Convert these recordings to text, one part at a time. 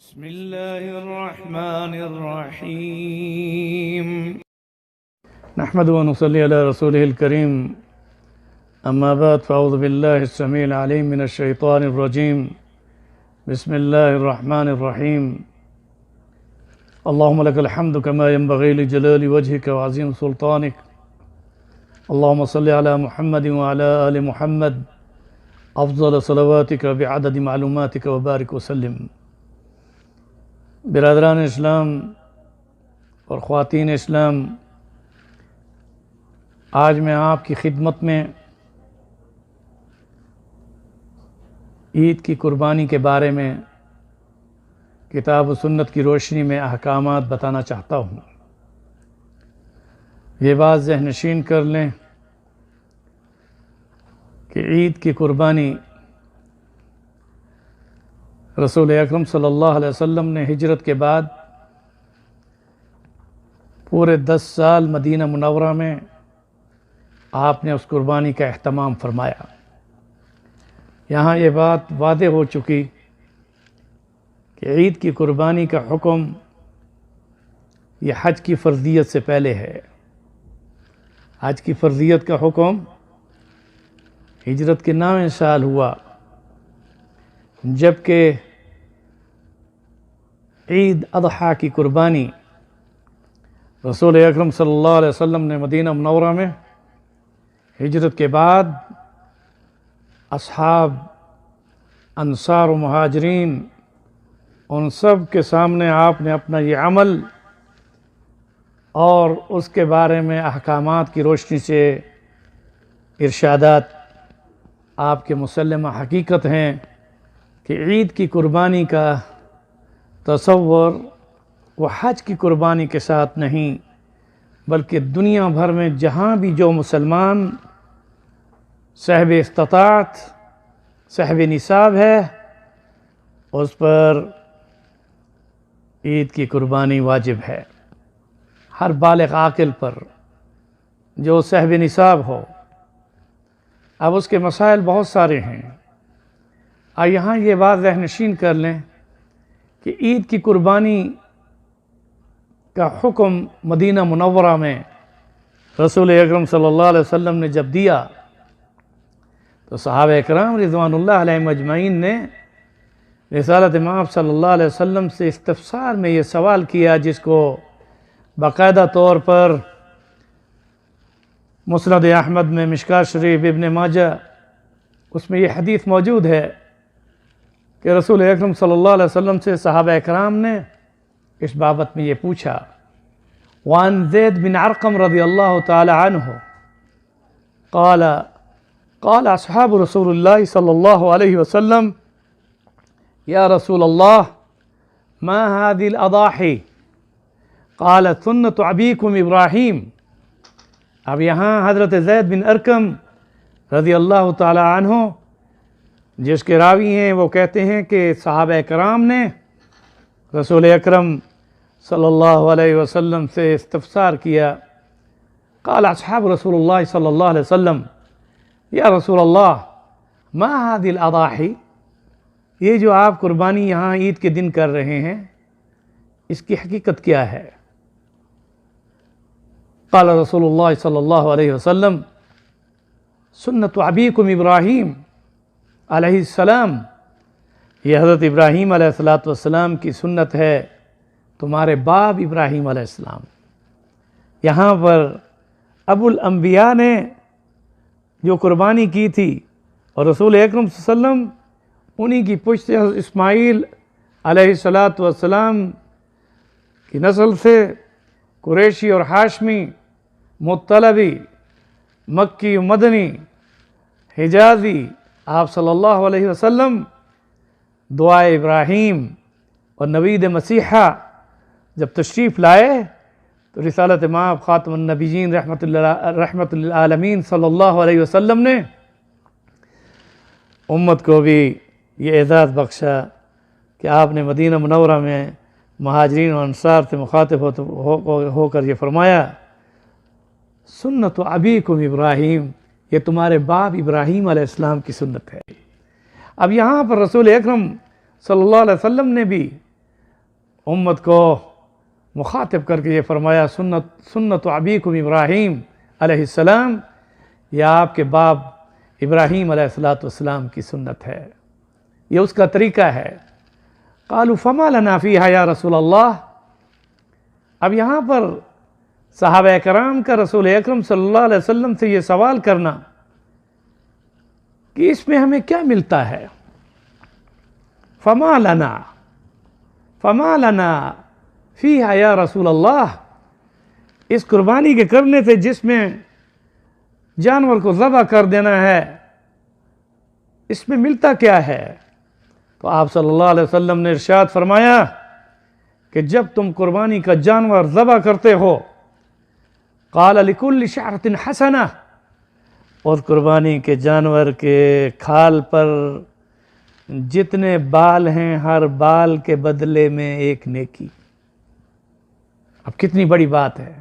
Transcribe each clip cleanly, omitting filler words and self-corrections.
بسم الله الرحمن الرحيم نحمد ونصلي على رسوله الكريم أما بعد فأعوذ بالله السميع العليم من الشيطان الرجيم بسم الله الرحمن الرحيم اللهم لك الحمد كما ينبغي لجلال وجهك وعظيم سلطانك اللهم صل على محمد وعلى آل محمد أفضل صلواتك بعدد معلوماتك وبارك وسلم برادران اسلام اور خواتین اسلام، آج میں آپ کی خدمت میں عید کی قربانی کے بارے میں کتاب و سنت کی روشنی میں احکامات بتانا چاہتا ہوں۔ یہ بات ذہن نشین کر لیں کہ عید کی قربانی رسول اکرم صلی اللہ علیہ وسلم نے ہجرت کے بعد پورے 10 سال مدینہ منورہ میں آپ نے اس قربانی کا اہتمام فرمایا۔ یہاں یہ بات واضح ہو چکی کہ عید کی قربانی کا حکم یہ حج کی فرضیت سے پہلے ہے۔ حج کی فرضیت کا حکم ہجرت کے 9ویں سال ہوا، جبکہ عید اضحیٰ کی قربانی رسول اکرم صلی اللہ علیہ وسلم نے مدینہ منورہ میں ہجرت کے بعد اصحاب، انصار و مہاجرین، ان سب کے سامنے آپ نے اپنا یہ عمل اور اس کے بارے میں احکامات کی روشنی سے ارشادات آپ کے مسلمہ حقیقت ہیں کہ عید کی قربانی کا تصور وہ حج کی قربانی کے ساتھ نہیں، بلکہ دنیا بھر میں جہاں بھی جو مسلمان صاحب استطاعت، صاحب نصاب ہے، اس پر عید کی قربانی واجب ہے۔ ہر بالغ عاقل پر جو صاحب نصاب ہو۔ اب اس کے مسائل بہت سارے ہیں، یہاں یہ بات ذہن نشین کر لیں کہ عید کی قربانی کا حکم مدینہ منورہ میں رسول اکرم صلی اللہ علیہ وسلم نے جب دیا تو صحابہ اکرام رضوان اللہ علیہم اجمعین نے رسالت مآب صلی اللہ علیہ وسلم سے استفسار میں یہ سوال کیا، جس کو باقاعدہ طور پر مسند احمد میں، مشکوٰۃ شریف، ابن ماجہ، اس میں یہ حدیث موجود ہے کہ رسول اکرم صلی اللہ علیہ وسلم سے صحابہ اکرام نے اس بابت میں یہ پوچھا۔ وعن زید بن ارقم رضی اللہ تعالی عنہ قال اصحاب رسول اللہ صلی اللہ علیہ وسلم یا رسول اللہ ما هذه الاضاحی قال سنت ابیکم ابراہیم۔ اب یہاں حضرت زید بن ارقم رضی اللہ تعالی عنہ جس کے راوی ہیں، وہ کہتے ہیں کہ صحابہ کرام نے رسول اکرم صلی اللہ علیہ وسلم سے استفسار کیا۔ قال اصحاب رسول اللہ صلی اللہ علیہ وسلم یا رسول اللہ ما هذه الاضاحی، یہ جو آپ قربانی یہاں عید کے دن کر رہے ہیں، اس کی حقیقت کیا ہے؟ قال رسول اللہ صلی اللہ علیہ وسلم سنت ابیکم ابراہیم علیہ السلام، یہ حضرت ابراہیم علیہ السلام کی سنت ہے، تمہارے باپ ابراہیم علیہ السلام۔ یہاں پر ابو الانبیاء نے جو قربانی کی تھی اور رسول اکرم صلی اللہ علیہ وسلم انہی کی پشت سے اسماعیل علیہ السلام کی نسل سے قریشی اور ہاشمی، مطلبی، مکی و مدنی، حجازی، آپ صلی اللہ علیہ وسلم دعائے ابراہیم اور نوید مسیحہ جب تشریف لائے تو رسالت مآب خاتم النبیین رحمت للعالمین صلی اللہ علیہ وسلم نے امت کو بھی یہ اعزاز بخشا کہ آپ نے مدینہ منورہ میں مہاجرین و انصار سے مخاطب ہو کر یہ فرمایا سنت ابیکم ابراہیم، یہ تمہارے باپ ابراہیم علیہ السلام کی سنت ہے۔ اب یہاں پر رسول اکرم صلی اللہ علیہ وسلم نے بھی امت کو مخاطب کر کے یہ فرمایا سنت ابیکم ابراہیم علیہ السلام، یہ آپ کے باپ ابراہیم علیہ السلام کی سنت ہے، یہ اس کا طریقہ ہے۔ قالوا فما لنا فیہا یا رسول اللہ۔ اب یہاں پر صحابہ کرام کا رسول اکرم صلی اللہ علیہ وسلم سے یہ سوال کرنا کہ اس میں ہمیں کیا ملتا ہے؟ فما لنا فیہا یا رسول اللہ، اس قربانی کے کرنے سے جس میں جانور کو ذبح کر دینا ہے، اس میں ملتا کیا ہے؟ تو آپ صلی اللہ علیہ وسلم نے ارشاد فرمایا کہ جب تم قربانی کا جانور ذبح کرتے ہو، قال لکل شعرۃ حسنہ، اور قربانی کے جانور کے کھال پر جتنے بال ہیں ہر بال کے بدلے میں ایک نیکی۔ اب کتنی بڑی بات ہے،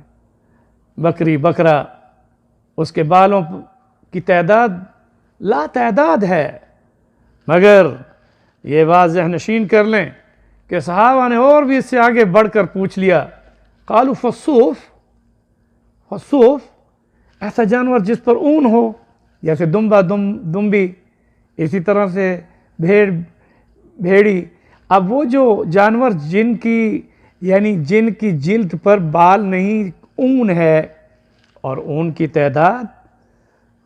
بکری بکرا اس کے بالوں کی تعداد لا تعداد ہے، مگر یہ واضح نشین کر لیں کہ صحابہ نے اور بھی اس سے آگے بڑھ کر پوچھ لیا، قالوا فالصوف، ایسا جانور جس پر اون ہو، جیسے دمبی، اسی طرح سے بھیڑی۔ اب وہ جو جانور جن کی جلد پر بال نہیں، اون ہے، اور اون کی تعداد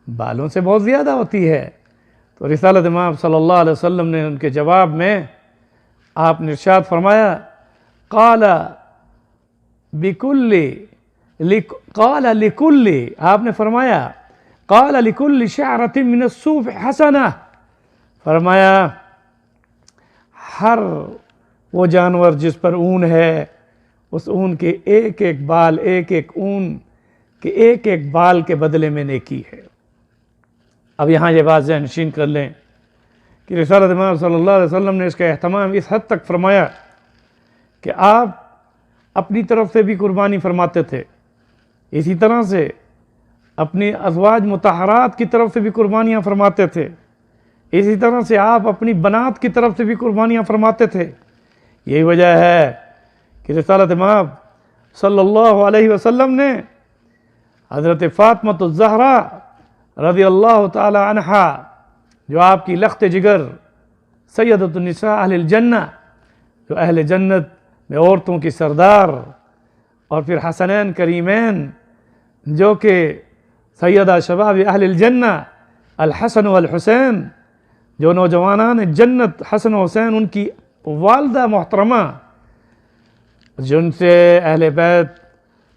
بالوں سے بہت زیادہ ہوتی ہے، تو رسالت امام صلی اللہ علیہ وسلم نے ان کے جواب میں آپ نے ارشاد فرمایا، قال لکل، آپ نے فرمایا قال لکل شعرۃ من الصوف حسنہ، فرمایا ہر وہ جانور جس پر اون ہے، اس اون کے ایک ایک بال، اون کے ایک ایک بال کے بدلے میں نیکی ہے۔ اب یہاں یہ بات ذہن نشین کر لیں کہ رسالت امام صلی اللہ علیہ وسلم نے اس کا اہتمام اس حد تک فرمایا کہ آپ اپنی طرف سے بھی قربانی فرماتے تھے، اسی طرح سے اپنی ازواج مطہرات کی طرف سے بھی قربانیاں فرماتے تھے، اسی طرح سے آپ اپنی بنات کی طرف سے بھی قربانیاں فرماتے تھے۔ یہی وجہ ہے کہ رسالت امام صلی اللہ علیہ وسلم نے حضرت فاطمہ الزہرا رضی اللہ تعالی عنہا، جو آپ کی لخت جگر سیدۃ النساء اہل الجنہ، جو اہل جنت میں عورتوں کی سردار، اور پھر حسنین کریمین جو کہ سیدہ شباب اہل الجنہ الحسن والحسین، جو نوجوانان جنت حسن و حسین، ان کی والدہ محترمہ، جن سے اہل بیت،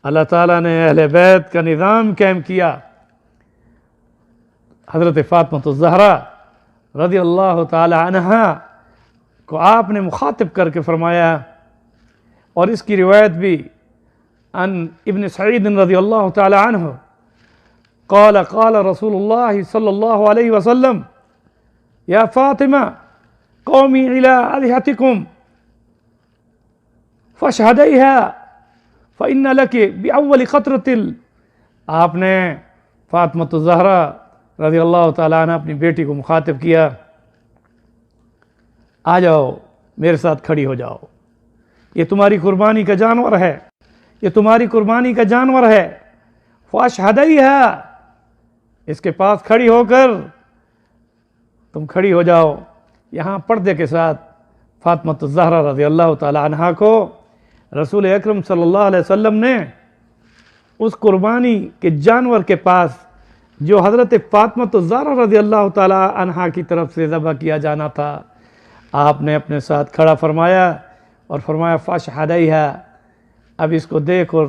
اللہ تعالیٰ نے اہل بیت کا نظام قائم کیا، حضرت فاطمہ الزہرا رضی اللہ تعالی عنہا کو آپ نے مخاطب کر کے فرمایا، اور اس کی روایت بھی عن ابن سعید رضی اللہ تعالی عنہ قال رسول اللہ صلی اللہ علیہ وسلم یا فاطمہ قومی الی الہتکم فاشہدیہا فإن لک بأول قطرۃ، آپ نے فاطمہ الزہرا رضی اللہ تعالیٰ عنہ اپنی بیٹی کو مخاطب کیا، آ جاؤ میرے ساتھ کھڑی ہو جاؤ، یہ تمہاری قربانی کا جانور ہے، یہ تمہاری قربانی کا جانور ہے، فاشہدیہا، اس کے پاس کھڑی ہو کر تم کھڑی ہو جاؤ۔ یہاں پردے کے ساتھ فاطمہ الزہرا رضی اللہ تعالی عنہا کو رسول اکرم صلی اللہ علیہ وسلم نے اس قربانی کے جانور کے پاس جو حضرت فاطمہ الزہرا رضی اللہ تعالی عنہا کی طرف سے ذبح کیا جانا تھا، آپ نے اپنے ساتھ کھڑا فرمایا اور فرمایا فاشہدیہا، اب اس کو دیکھ، اور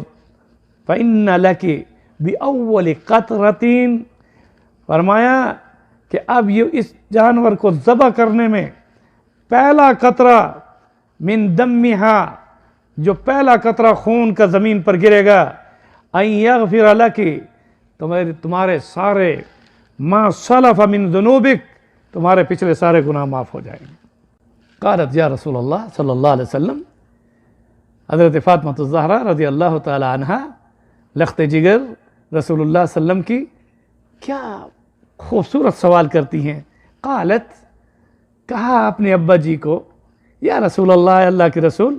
فإن لکی بأول قطرۃ، فرمایا کہ اب یہ اس جانور کو ذبح کرنے میں پہلا قطرہ من دمہا، جو پہلا قطرہ خون کا زمین پر گرے گا، ان یغفر لکی، تمہارے سارے ما سلف من ذنوبک، تمہارے پچھلے سارے گناہ معاف ہو جائیں گے۔ قالت یا رسول اللہ صلی اللہ علیہ وسلم، حضرت فاطمہ الزہرا رضی اللہ تعالی عنہا لخت جگر رسول اللہ صلی اللہ علیہ وسلم کی کیا خوبصورت سوال کرتی ہیں۔ قالت، کہا اپنے ابا جی کو، یا رسول اللہ، اللہ کے رسول،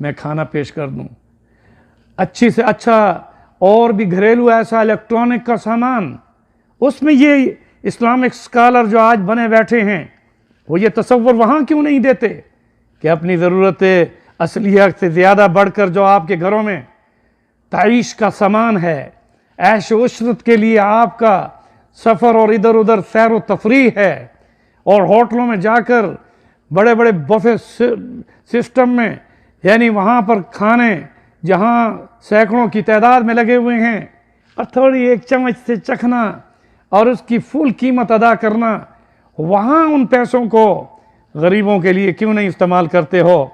میں کھانا پیش کر دوں، اچھی سے اچھا اور بھی گھریلو ایسا الیکٹرانک کا سامان، اس میں یہ اسلامک اسکالر جو آج بنے بیٹھے ہیں وہ یہ تصور وہاں کیوں نہیں دیتے کہ اپنی ضرورت اصلیہ سے زیادہ بڑھ کر جو آپ کے گھروں میں تعیش کا سامان ہے، عیش و عشرت کے لیے آپ کا سفر اور ادھر ادھر سیر و تفریح ہے، اور ہوٹلوں میں جا کر بڑے بڑے بفے سسٹم میں، یعنی وہاں پر کھانے جہاں سینکڑوں کی تعداد میں لگے ہوئے ہیں، اور تھوڑی ایک چمچ سے چکھنا اور اس کی فل قیمت ادا کرنا، وہاں ان پیسوں کو غریبوں کے لیے کیوں نہیں استعمال کرتے ہو؟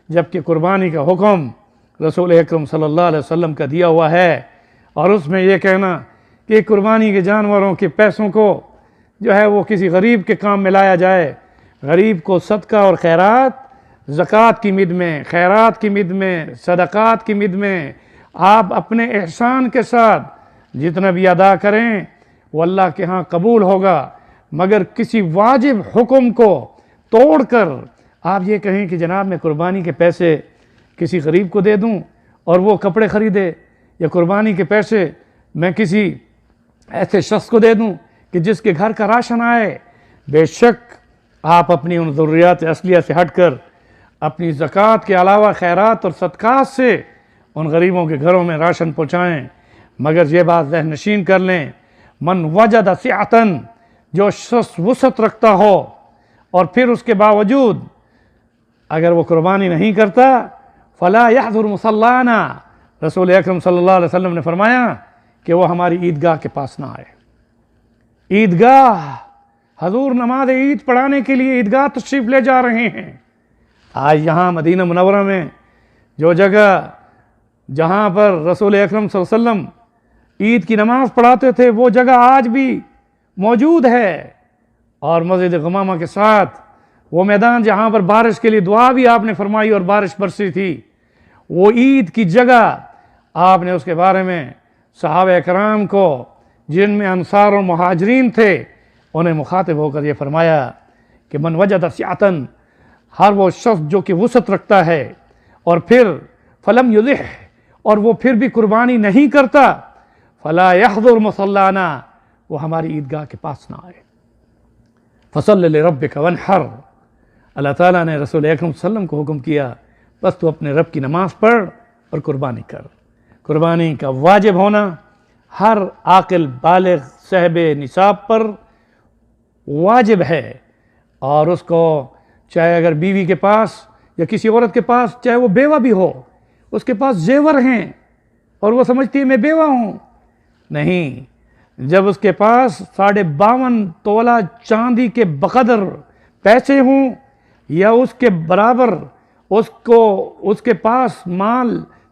جبکہ قربانی کا حکم رسول اکرم صلی اللہ علیہ وسلم کا دیا ہوا ہے، اور اس میں یہ کہنا کہ قربانی کے جانوروں کے پیسوں کو جو ہے وہ کسی غریب کے کام میں لایا جائے، غریب کو صدقہ اور خیرات، زکوٰۃ کی مد میں، خیرات کی مد میں، صدقات کی مد میں آپ اپنے احسان کے ساتھ جتنا بھی ادا کریں وہ اللہ کے ہاں قبول ہوگا، مگر کسی واجب حکم کو توڑ کر آپ یہ کہیں کہ جناب میں قربانی کے پیسے کسی غریب کو دے دوں اور وہ کپڑے خریدے، یا قربانی کے پیسے میں کسی ایسے شخص کو دے دوں کہ جس کے گھر کا راشن آئے، بے شک آپ اپنی ان ضروریات اصلیہ سے ہٹ کر اپنی زکوٰۃ کے علاوہ خیرات اور صدقات سے ان غریبوں کے گھروں میں راشن پہنچائیں۔ مگر یہ بات ذہن نشین کر لیں، من وجد سعتن، جو شخص وسعت رکھتا ہو اور پھر اس کے باوجود اگر وہ قربانی نہیں کرتا، فلا یحضر مصلانا، رسول اکرم صلی اللہ علیہ وسلم نے فرمایا کہ وہ ہماری عیدگاہ کے پاس نہ آئے۔ عیدگاہ، حضور نماز عید پڑھانے کے لیے عیدگاہ تشریف لے جا رہے ہیں۔ آج یہاں مدینہ منورہ میں جو جگہ جہاں پر رسول اکرم صلی اللہ علیہ وسلم عید کی نماز پڑھاتے تھے، وہ جگہ آج بھی موجود ہے، اور مسجد غمامہ کے ساتھ وہ میدان جہاں پر بارش کے لیے دعا بھی آپ نے فرمائی اور بارش برسی تھی، وہ عید کی جگہ آپ نے اس کے بارے میں صحابہ کرام کو، جن میں انصار اور مہاجرین تھے، انہیں مخاطب ہو کر یہ فرمایا کہ من وجد سعتن، ہر وہ شخص جو کہ وسعت رکھتا ہے اور پھر فلم یضح، اور وہ پھر بھی قربانی نہیں کرتا، فلا یحضر مصلانا، وہ ہماری عیدگاہ کے پاس نہ آئے۔ فصل لربک وانحر، اللہ تعالیٰ نے رسول اکرم صلی اللہ علیہ وسلم کو حکم کیا بس تو اپنے رب کی نماز پڑھ اور قربانی کر۔ قربانی کا واجب ہونا ہر عاقل بالغ صاحب نصاب پر واجب ہے، اور اس کو چاہے اگر بیوی کے پاس یا کسی عورت کے پاس، چاہے وہ بیوہ بھی ہو، اس کے پاس زیور ہیں اور وہ سمجھتی ہے میں بیوہ ہوں، نہیں، جب اس کے پاس 52.5 تولہ چاندی کے بقدر پیسے ہوں یا اس کے برابر اس کے پاس مال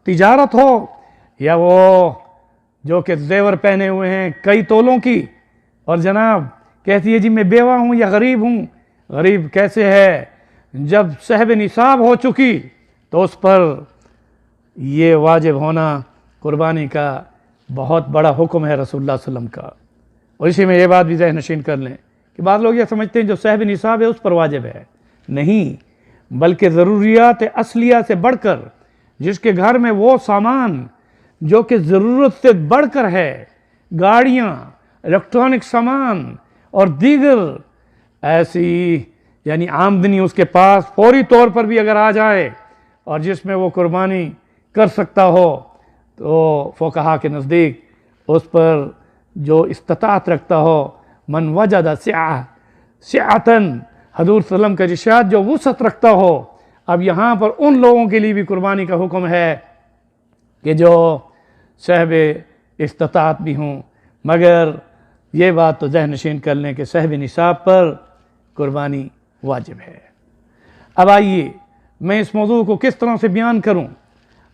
تجارت ہو، یا وہ جو کہ زیور پہنے ہوئے ہیں کئی تولوں کی، اور جناب کہتی ہے جی میں بیوہ ہوں یا غریب ہوں۔ غریب کیسے ہے؟ جب صاحب نصاب ہو چکی تو اس پر یہ واجب ہونا قربانی کا بہت بڑا حکم ہے رسول اللہ صلی اللہ علیہ وسلم کا۔ اور اسی میں یہ بات بھی ذہن نشین کر لیں کہ بعض لوگ یہ سمجھتے ہیں جو صاحب نصاب ہے اس پر واجب ہے، نہیں، بلکہ ضروریات اصلیہ سے بڑھ کر جس کے گھر میں وہ سامان جو کہ ضرورت سے بڑھ کر ہے، گاڑیاں، الیکٹرانک سامان اور دیگر ایسی یعنی آمدنی اس کے پاس فوری طور پر بھی اگر آ جائے اور جس میں وہ قربانی کر سکتا ہو، تو فقہا کے نزدیک اس پر جو استطاعت رکھتا ہو، من وجد سعتن، حضور صلی اللہ علیہ وسلم کا ارشاد جو وسعت رکھتا ہو۔ اب یہاں پر ان لوگوں کے لیے بھی قربانی کا حکم ہے کہ جو صاحب استطاعت بھی ہوں، مگر یہ بات تو ذہن نشین کر لیں کہ صاحب نصاب پر قربانی واجب ہے۔ اب آئیے میں اس موضوع کو کس طرح سے بیان کروں۔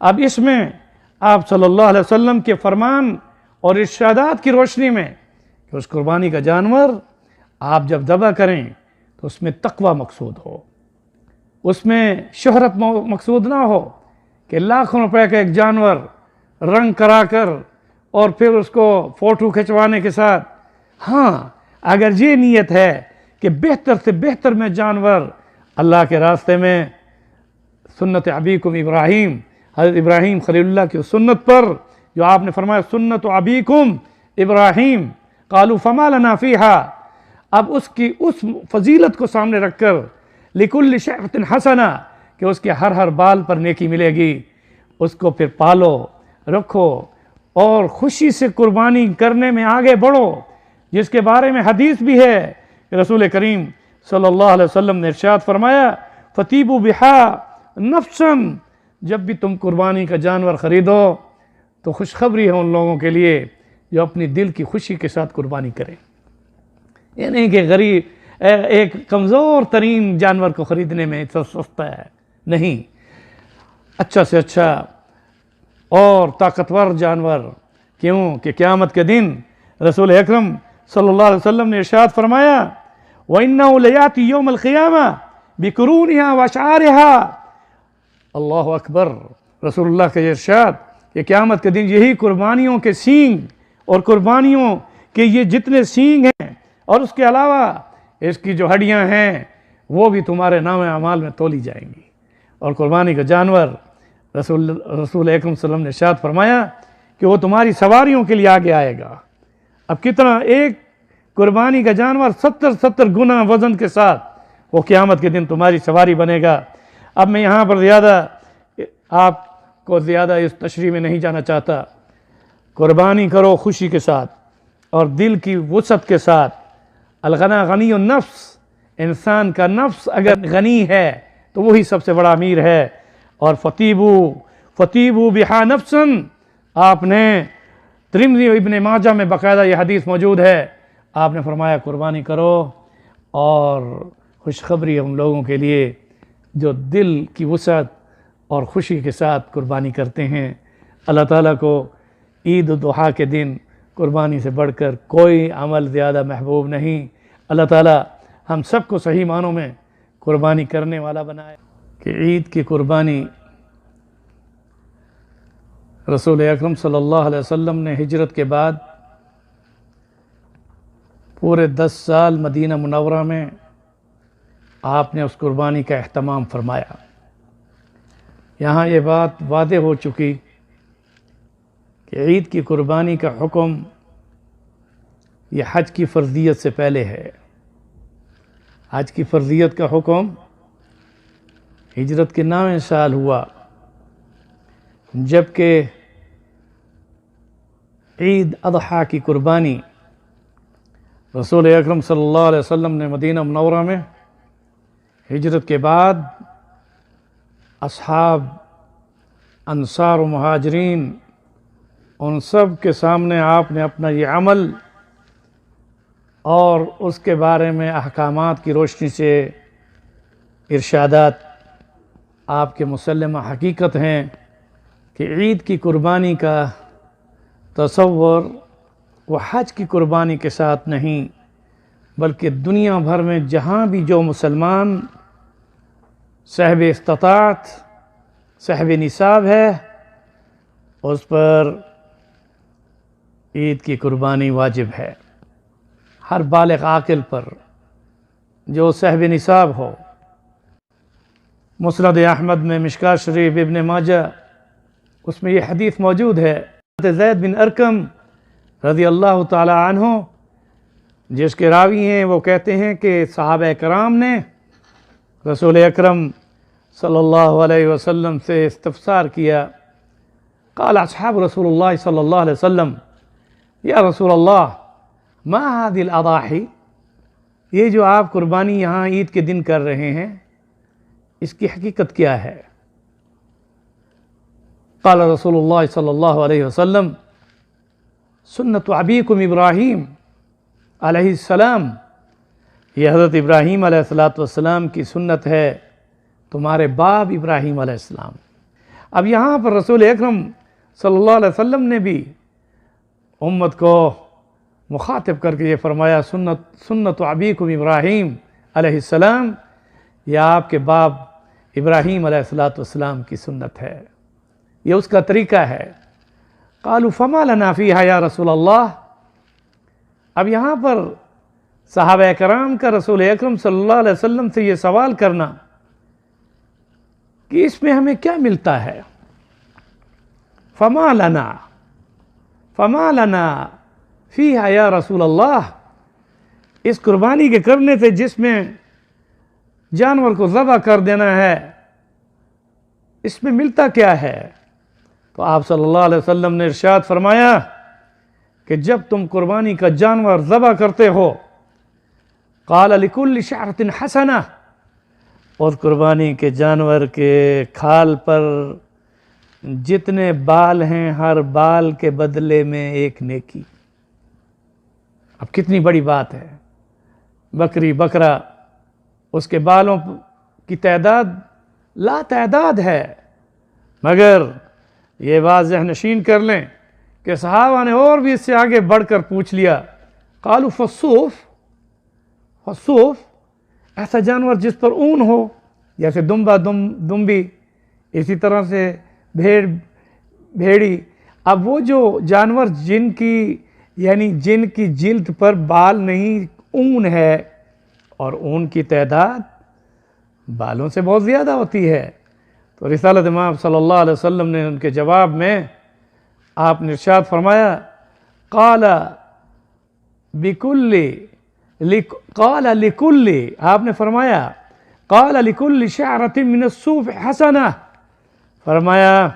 اب اس میں آپ صلی اللہ علیہ وسلم کے فرمان اور ارشادات کی روشنی میں کہ اس قربانی کا جانور آپ جب ذبح کریں تو اس میں تقوی مقصود ہو، اس میں شہرت مقصود نہ ہو کہ لاکھوں روپے کا ایک جانور رنگ کرا کر اور پھر اس کو فوٹو کھنچوانے کے ساتھ، ہاں اگر یہ نیت ہے کہ بہتر سے بہتر میں جانور اللہ کے راستے میں سنت ابیکم ابراہیم، حضرت ابراہیم خلیل اللہ کی سنت پر جو آپ نے فرمایا سنت ابیکم ابراہیم، قالوا فما لنا فیہا، اب اس کی اس فضیلت کو سامنے رکھ کر لکل شعبۃ حسنہ، کہ اس کے ہر بال پر نیکی ملے گی، اس کو پھر پالو رکھو اور خوشی سے قربانی کرنے میں آگے بڑھو، جس کے بارے میں حدیث بھی ہے کہ رسول کریم صلی اللہ علیہ وسلم نے ارشاد فرمایا فطیبوا بہا نفسا، جب بھی تم قربانی کا جانور خریدو تو خوشخبری ہے ان لوگوں کے لیے جو اپنی دل کی خوشی کے ساتھ قربانی کریں، یہ نہیں کہ غریب ایک کمزور ترین جانور کو خریدنے میں سستا ہے، نہیں، اچھا سے اچھا اور طاقتور جانور، کیوں کہ قیامت کے دن رسول اکرم صلی اللہ علیہ وسلم نے ارشاد فرمایا وَإِنَّهُ لَيَأْتِي يَوْمَ الْقِيَامَةِ بِقُرُونِهَا وَأَشْعَارِهَا، اللہ اکبر، رسول اللہ کا یہ ارشاد کہ قیامت کے دن یہی قربانیوں کے سینگ اور قربانیوں کے یہ جتنے سینگ ہیں اور اس کے علاوہ اس کی جو ہڈیاں ہیں وہ بھی تمہارے نام اعمال میں تولی جائیں گی، اور قربانی کا جانور رسول اکرم صلی اللہ علیہ وسلم نے ارشاد فرمایا کہ وہ تمہاری سواریوں کے لیے آگے آئے گا۔ اب کتنا ایک قربانی کا جانور 70 گنا وزن کے ساتھ وہ قیامت کے دن تمہاری سواری بنے گا۔ اب میں یہاں پر آپ کو زیادہ اس تشریح میں نہیں جانا چاہتا، قربانی کرو خوشی کے ساتھ اور دل کی وسعت کے ساتھ۔ الغنا غنی النفس، انسان کا نفس اگر غنی ہے تو وہی سب سے بڑا امیر ہے۔ اور فتیبو بہا نفسا، آپ نے ترمذی و ابن ماجہ میں باقاعدہ یہ حدیث موجود ہے، آپ نے فرمایا قربانی کرو اور خوشخبری ان لوگوں کے لیے جو دل کی وسعت اور خوشی کے ساتھ قربانی کرتے ہیں۔ اللہ تعالیٰ کو عید الضحیٰ کے دن قربانی سے بڑھ کر کوئی عمل زیادہ محبوب نہیں۔ اللہ تعالیٰ ہم سب کو صحیح معنوں میں قربانی کرنے والا بنائے۔ کہ عید کی قربانی رسول اکرم صلی اللہ علیہ وسلم نے ہجرت کے بعد پورے 10 سال مدینہ منورہ میں آپ نے اس قربانی کا اہتمام فرمایا۔ یہاں یہ بات واضح ہو چکی کہ عید کی قربانی کا حکم یہ حج کی فرضیت سے پہلے ہے۔ حج کی فرضیت کا حکم ہجرت کے 9ویں سال ہوا، جبکہ عید اضحیٰ کی قربانی رسول اکرم صلی اللہ علیہ وسلم نے مدینہ منورہ میں ہجرت کے بعد اصحاب، انصار و مہاجرین، ان سب کے سامنے آپ نے اپنا یہ عمل اور اس کے بارے میں احکامات کی روشنی سے ارشادات آپ کے مسلمہ حقیقت ہیں کہ عید کی قربانی کا تصور وہ حج کی قربانی کے ساتھ نہیں، بلکہ دنیا بھر میں جہاں بھی جو مسلمان صاحب استطاعت، صاحب نصاب ہے، اس پر عید کی قربانی واجب ہے۔ ہر بالغ عاقل پر جو صاحب نصاب ہو۔ مسند احمد میں، مشکوٰۃ شریف، ابن ماجہ، اس میں یہ حدیث موجود ہے، زید بن ارقم رضی اللہ تعالی عنہ، جس کے راوی ہیں وہ کہتے ہیں کہ صحابہ کرام نے رسول اکرم صلی اللہ علیہ وسلم سے استفسار کیا۔ قال اصحاب رسول اللہ صلی اللہ علیہ وسلم یا رسول اللہ ما هذه الاضاحی، یہ جو آپ قربانی یہاں عید کے دن کر رہے ہیں اس کی حقیقت کیا ہے؟ قال رسول اللہ صلی اللہ علیہ وسلم سنت ابیکم ابراہیم علیہ السلام، یہ حضرت ابراہیم علیہ السلام کی سنت ہے، تمہارے باپ ابراہیم علیہ السلام۔ اب یہاں پر رسول اکرم صلی اللہ علیہ وسلم نے بھی امت کو مخاطب کر کے یہ فرمایا سنت ابیکم ابراہیم علیہ السلام، یہ آپ کے باپ ابراہیم علیہ السلام کی سنت ہے، یہ اس کا طریقہ ہے۔ قالوا فما لنا فیہا یا رسول اللہ، اب یہاں پر صحابہ کرام کا رسول اکرم صلی اللہ علیہ وسلم سے یہ سوال کرنا کہ اس میں ہمیں کیا ملتا ہے. فما لنا فیہا یا رسول اللہ، اس قربانی کے کرنے سے جس میں جانور کو ذبح کر دینا ہے، اس میں ملتا کیا ہے؟ تو آپ صلی اللہ علیہ وسلم نے ارشاد فرمایا کہ جب تم قربانی کا جانور ذبح کرتے ہو، قال لکل شعرۃ حسنہ، اور قربانی کے جانور کے کھال پر جتنے بال ہیں ہر بال کے بدلے میں ایک نیکی. اب کتنی بڑی بات ہے. بکری بکرا اس کے بالوں کی تعداد لا تعداد ہے، مگر یہ بات ذہن نشین کر لیں کہ صحابہ نے اور بھی اس سے آگے بڑھ کر پوچھ لیا. قالوا فالصوف، ایسا جانور جس پر اون ہو، جیسے دمبی، اسی طرح سے بھیڑی. اب وہ جو جانور جن کی جلد پر بال نہیں، اون ہے، اور اون کی تعداد بالوں سے بہت زیادہ ہوتی ہے. تو رسالت امام صلی اللہ علیہ وسلم نے ان کے جواب میں آپ نے ارشاد فرمایا، قال لکل، آپ نے فرمایا قال لکل شعرۃ من الصوف حسنہ، فرمایا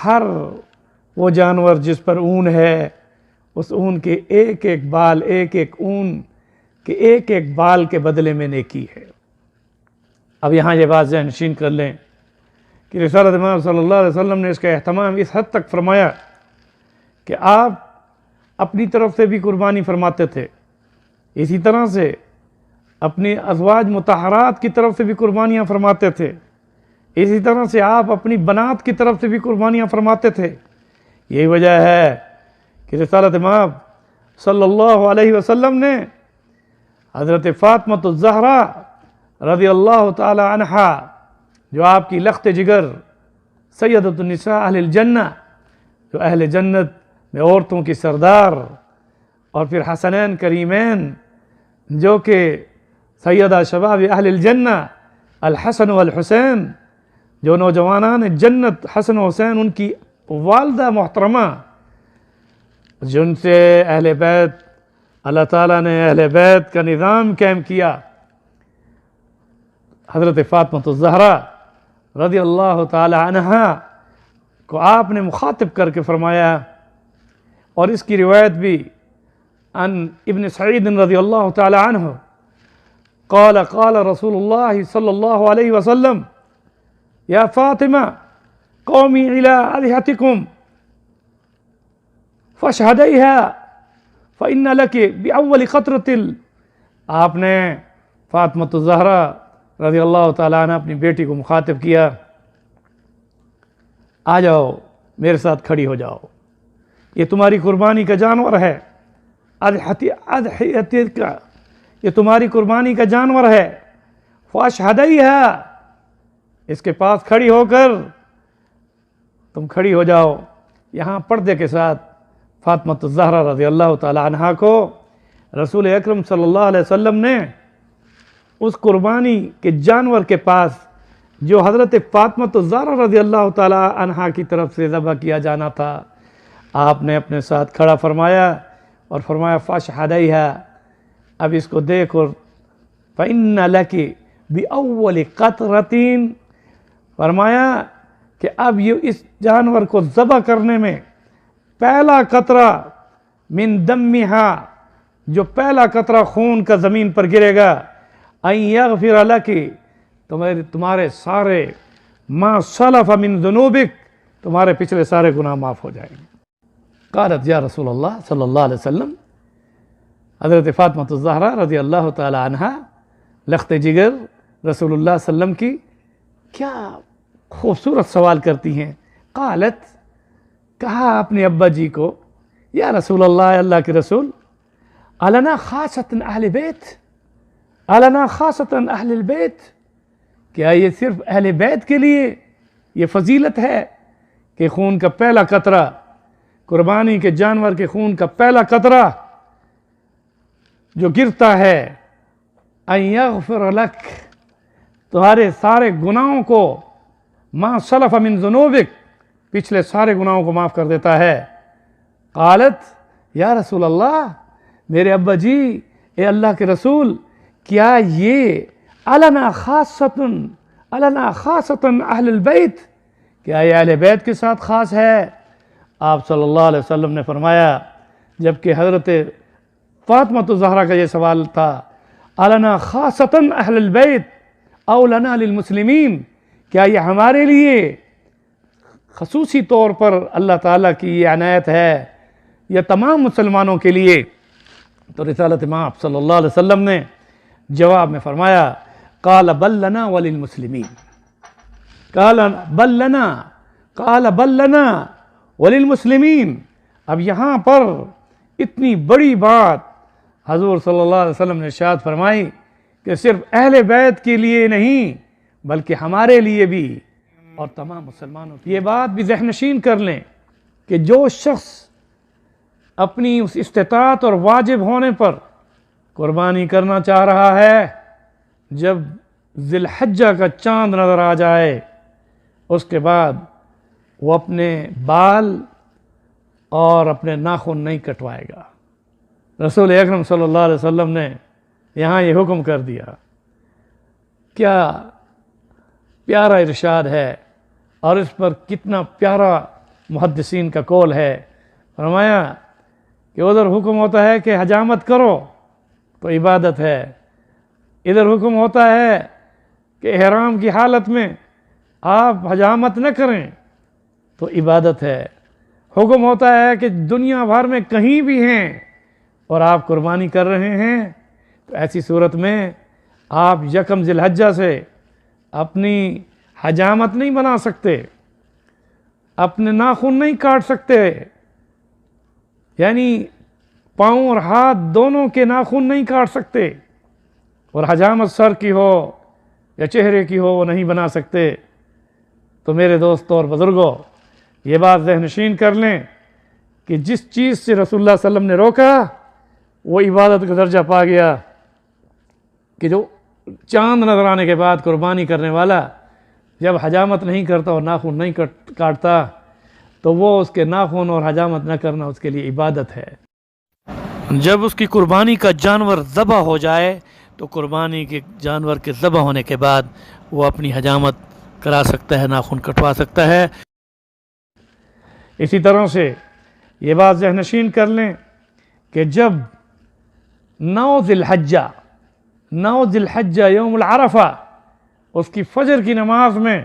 ہر وہ جانور جس پر اون ہے، اس اون کے ایک ایک بال، ایک ایک اون کے ایک ایک بال کے بدلے میں نیکی ہے. اب یہاں یہ بات ذہن نشین کر لیں کہ رسالت امام صلی اللہ علیہ وسلم نے اس کا اہتمام اس حد تک فرمایا کہ آپ اپنی طرف سے بھی قربانی فرماتے تھے، اسی طرح سے اپنی ازواج مطہرات کی طرف سے بھی قربانیاں فرماتے تھے، اسی طرح سے آپ اپنی بنات کی طرف سے بھی قربانیاں فرماتے تھے. یہی وجہ ہے کہ رسالت امام صلی اللہ علیہ وسلم نے حضرت فاطمہ الزہرا رضی اللہ تعالی عنہا، جو آپ کی لخت جگر سیدۃ النساء اہل الجنہ، جو اہل جنت میں عورتوں کی سردار، اور پھر حسنین کریمین جو کہ سیدہ شباب اہل الجنہ الحسن والحسین، جو نوجوانان جنت حسن و حسین، ان کی والدہ محترمہ، جن سے اہل بیت، اللہ تعالیٰ نے اہل بیت کا نظام قائم کیا. حضرت فاطمہ الزہرا رضی اللہ تعالی عنہا کو آپ نے مخاطب کر کے فرمایا، اور اس کی روایت بھی عن ابن سعید رضی اللہ تعالی عنہ قال رسول اللہ صلی اللہ علیہ وسلم یا فاطمہ قومی الی الہتکم فاشہدیہا فإن لک بأول قطرۃ. آپ نے فاطمہ الزہرا رضی اللہ تعالیٰ عنہ اپنی بیٹی کو مخاطب کیا، آ جاؤ میرے ساتھ کھڑی ہو جاؤ، یہ تمہاری قربانی کا جانور ہے، اضحیتک، یہ تمہاری قربانی کا جانور ہے، فاشہدیہا، اس کے پاس کھڑی ہو کر تم کھڑی ہو جاؤ. یہاں پردے کے ساتھ فاطمہ الزہرا رضی اللہ تعالی عنہا کو رسول اکرم صلی اللہ علیہ وسلم نے اس قربانی کے جانور کے پاس جو حضرت فاطمہ الزہرا رضی اللہ تعالی عنہا کی طرف سے ذبح کیا جانا تھا، آپ نے اپنے ساتھ کھڑا فرمایا اور فرمایا فاشہدیہا، اب اس کو دیکھ، اور فإن لک بأول قطرۃ، فرمایا کہ اب یہ اس جانور کو ذبح کرنے میں پہلا قطرہ من دمہا، جو پہلا قطرہ خون کا زمین پر گرے گا، ان یغفر لک، تمہارے سارے ما سلف من ذنوبک، تمہارے پچھلے سارے گناہ معاف ہو جائیں گے. قالت یا رسول اللہ صلی اللہ علیہ وسلم، حضرت فاطمہ الزہرا رضی اللہ تعالی عنہا لخت جگر رسول اللہ صلی اللہ علیہ وسلم کی کیا خوبصورت سوال کرتی ہیں. قالت، کہا اپنے ابا جی کو، یا رسول اللہ، اللہ کے رسول، النا خاصۃ اہل بیت، النا خاصۃ اہل البیت، کیا یہ صرف اہل بیت کے لیے یہ فضیلت ہے کہ خون کا پہلا قطرہ، قربانی کے جانور کے خون کا پہلا قطرہ جو گرتا ہے، ان یغفر لک، تمہارے سارے گناہوں کو ما سلف من ذنوبک، پچھلے سارے گناہوں کو معاف کر دیتا ہے۔ قالت یا رسول اللہ، میرے ابا جی، اے اللہ کے رسول، کیا یہ علنا خاصتن اہل البیت، کیا یہ اہل بیت کے ساتھ خاص ہے؟ آپ صلی اللہ علیہ وسلم نے فرمایا، جبکہ حضرت فاطمہ الزہرا کا یہ سوال تھا، علنا خاصتن اہل البیت او لنا للمسلمین، کیا یہ ہمارے لیے خصوصی طور پر اللہ تعالیٰ کی یہ عنایت ہے یا تمام مسلمانوں کے لیے؟ تو رسالت مآب صلی اللہ علیہ وسلم نے جواب میں فرمایا، قال بل لنا وللمسلمین، قال بل لنا وللمسلمین۔ اب یہاں پر اتنی بڑی بات حضور صلی اللہ علیہ وسلم نے ارشاد فرمائی کہ صرف اہل بیت کے لیے نہیں بلکہ ہمارے لیے بھی اور تمام مسلمانوں کی۔ یہ بات بھی ذہن نشین کر لیں کہ جو شخص اپنی اس استطاعت اور واجب ہونے پر قربانی کرنا چاہ رہا ہے، جب ذی الحجہ کا چاند نظر آ جائے اس کے بعد وہ اپنے بال اور اپنے ناخن نہیں کٹوائے گا۔ رسول اکرم صلی اللہ علیہ وسلم نے یہاں یہ حکم کر دیا۔ کیا پیارا ارشاد ہے، اور اس پر کتنا پیارا محدثین کا قول ہے۔ فرمایا کہ ادھر حکم ہوتا ہے کہ حجامت کرو تو عبادت ہے، ادھر حکم ہوتا ہے کہ احرام کی حالت میں آپ حجامت نہ کریں تو عبادت ہے، حکم ہوتا ہے کہ دنیا بھر میں کہیں بھی ہیں اور آپ قربانی کر رہے ہیں تو ایسی صورت میں آپ یکم ذی الحجہ سے اپنی حجامت نہیں بنا سکتے، اپنے ناخن نہیں کاٹ سکتے، یعنی پاؤں اور ہاتھ دونوں کے ناخن نہیں کاٹ سکتے، اور حجامت سر کی ہو یا چہرے کی ہو وہ نہیں بنا سکتے۔ تو میرے دوستوں اور بزرگوں، یہ بات ذہن نشین کر لیں کہ جس چیز سے رسول اللہ صلی اللہ علیہ وسلم نے روکا وہ عبادت کا درجہ پا گیا، کہ جو چاند نظر آنے کے بعد قربانی کرنے والا جب حجامت نہیں کرتا اور ناخن نہیں کاٹتا تو وہ اس کے ناخن اور حجامت نہ کرنا اس کے لیے عبادت ہے۔ جب اس کی قربانی کا جانور ذبح ہو جائے تو قربانی کے جانور کے ذبح ہونے کے بعد وہ اپنی حجامت کرا سکتا ہے، ناخن کٹوا سکتا ہے۔ اسی طرح سے یہ بات ذہن نشین کر لیں کہ جب 9 ذی الحجہ یوم العرفہ، اس کی فجر کی نماز میں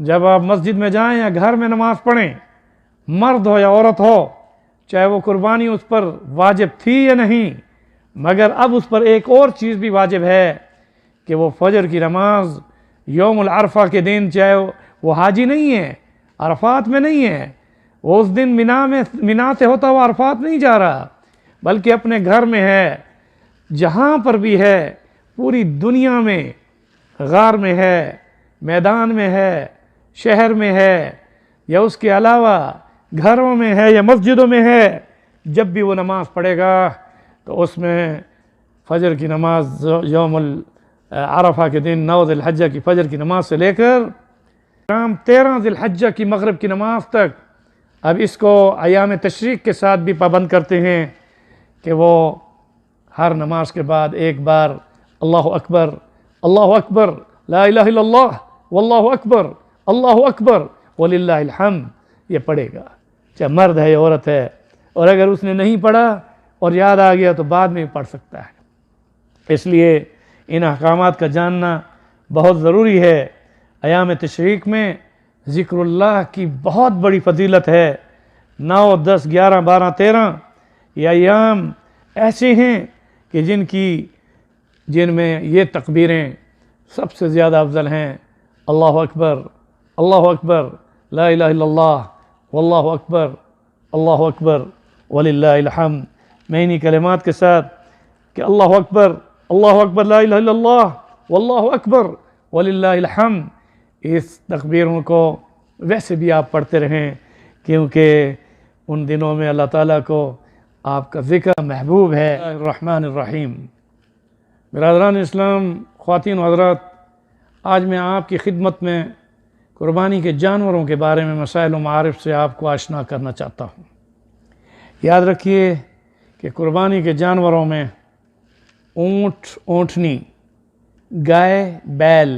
جب آپ مسجد میں جائیں یا گھر میں نماز پڑھیں، مرد ہو یا عورت ہو، چاہے وہ قربانی اس پر واجب تھی یا نہیں، مگر اب اس پر ایک اور چیز بھی واجب ہے کہ وہ فجر کی نماز یوم العرفہ کے دن، چاہے وہ حاجی نہیں ہے، عرفات میں نہیں ہے، وہ اس دن مینا سے ہوتا ہوا عرفات نہیں جا رہا بلکہ اپنے گھر میں ہے، جہاں پر بھی ہے، پوری دنیا میں، غار میں ہے، میدان میں ہے، شہر میں ہے، یا اس کے علاوہ گھروں میں ہے یا مسجدوں میں ہے، جب بھی وہ نماز پڑھے گا تو اس میں فجر کی نماز یوم عرفہ کے دن 9 ذی الحجہ کی فجر کی نماز سے لے کر 13 ذی الحجہ کی مغرب کی نماز تک، اب اس کو ایام تشریق کے ساتھ بھی پابند کرتے ہیں کہ وہ ہر نماز کے بعد ایک بار اللہ اکبر لا الہ الا اللہ واللہ اکبر اللہ اکبر وللہ الحمد یہ پڑھے گا، چاہے مرد ہے یا عورت ہے، اور اگر اس نے نہیں پڑھا اور یاد آ گیا تو بعد میں پڑھ سکتا ہے۔ اس لیے ان احکامات کا جاننا بہت ضروری ہے۔ ایام تشریق میں ذکر اللہ کی بہت بڑی فضیلت ہے۔ 9، 10، 11، 12، 13 یہ ایام ایسے ہیں کہ جن میں یہ تکبیریں سب سے زیادہ افضل ہیں۔ اللہ اکبر لا الہ الا اللہ واللہ اکبر اللہ اکبر وللہ الحمد۔ میں انہی کلمات کے ساتھ کہ اللہ اکبر لا الہ الا اللہ واللہ اکبر وللہ الحمد، اس تکبیروں کو ویسے بھی آپ پڑھتے رہیں، کیونکہ ان دنوں میں اللہ تعالیٰ کو آپ کا ذکر محبوب ہے۔ الرحمن الرحیم۔ برادران اسلام، خواتین و حضرات، آج میں آپ کی خدمت میں قربانی کے جانوروں کے بارے میں مسائل و معارف سے آپ کو آشنا کرنا چاہتا ہوں۔ یاد رکھیے کہ قربانی کے جانوروں میں اونٹ اونٹنی، گائے بیل،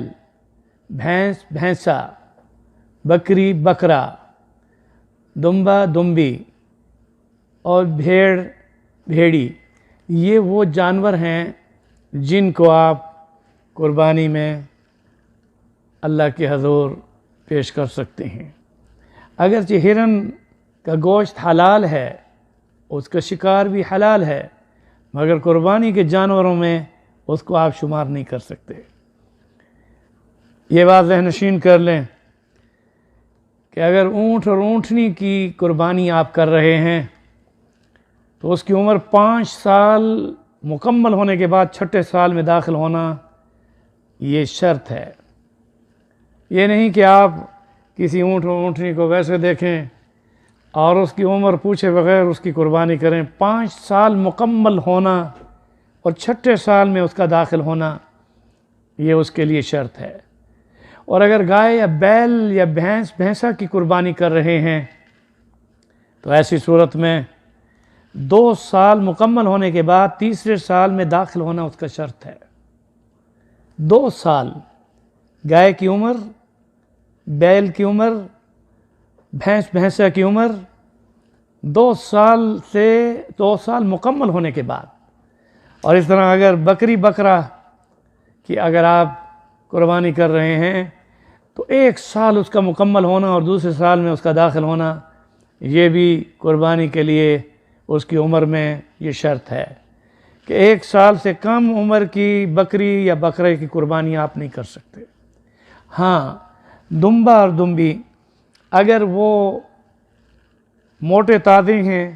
بھینس بھینسا، بکری بکرا، دمبا دمبی اور بھیڑ بھیڑی، یہ وہ جانور ہیں جن کو آپ قربانی میں اللہ کے حضور پیش کر سکتے ہیں۔ اگرچہ ہرن کا گوشت حلال ہے، اس کا شکار بھی حلال ہے، مگر قربانی کے جانوروں میں اس کو آپ شمار نہیں کر سکتے۔ یہ بات ذہن نشین کر لیں کہ اگر اونٹ اور اونٹنی کی قربانی آپ کر رہے ہیں تو اس کی عمر 5 سال مکمل ہونے کے بعد 6 سال میں داخل ہونا یہ شرط ہے۔ یہ نہیں کہ آپ کسی اونٹ اور اونٹنی کو ویسے دیکھیں اور اس کی عمر پوچھے بغیر اس کی قربانی کریں۔ 5 سال مکمل ہونا اور 6 سال میں اس کا داخل ہونا یہ اس کے لیے شرط ہے۔ اور اگر گائے یا بیل یا بھینس بھینسا کی قربانی کر رہے ہیں تو ایسی صورت میں 2 سال مکمل ہونے کے بعد 3 سال میں داخل ہونا اس کا شرط ہے۔ 2 سال گائے کی عمر، بیل کی عمر، بھینس بھینسا کی عمر 2 سال مکمل ہونے کے بعد۔ اور اس طرح اگر بکری بکرا کی اگر آپ قربانی کر رہے ہیں تو 1 سال اس کا مکمل ہونا اور 2 سال میں اس کا داخل ہونا یہ بھی قربانی کے لیے اس کی عمر میں یہ شرط ہے کہ 1 سال سے کم عمر کی بکری یا بکرے کی قربانی آپ نہیں کر سکتے۔ ہاں، دمبا اور دمبی اگر وہ موٹے تازے ہیں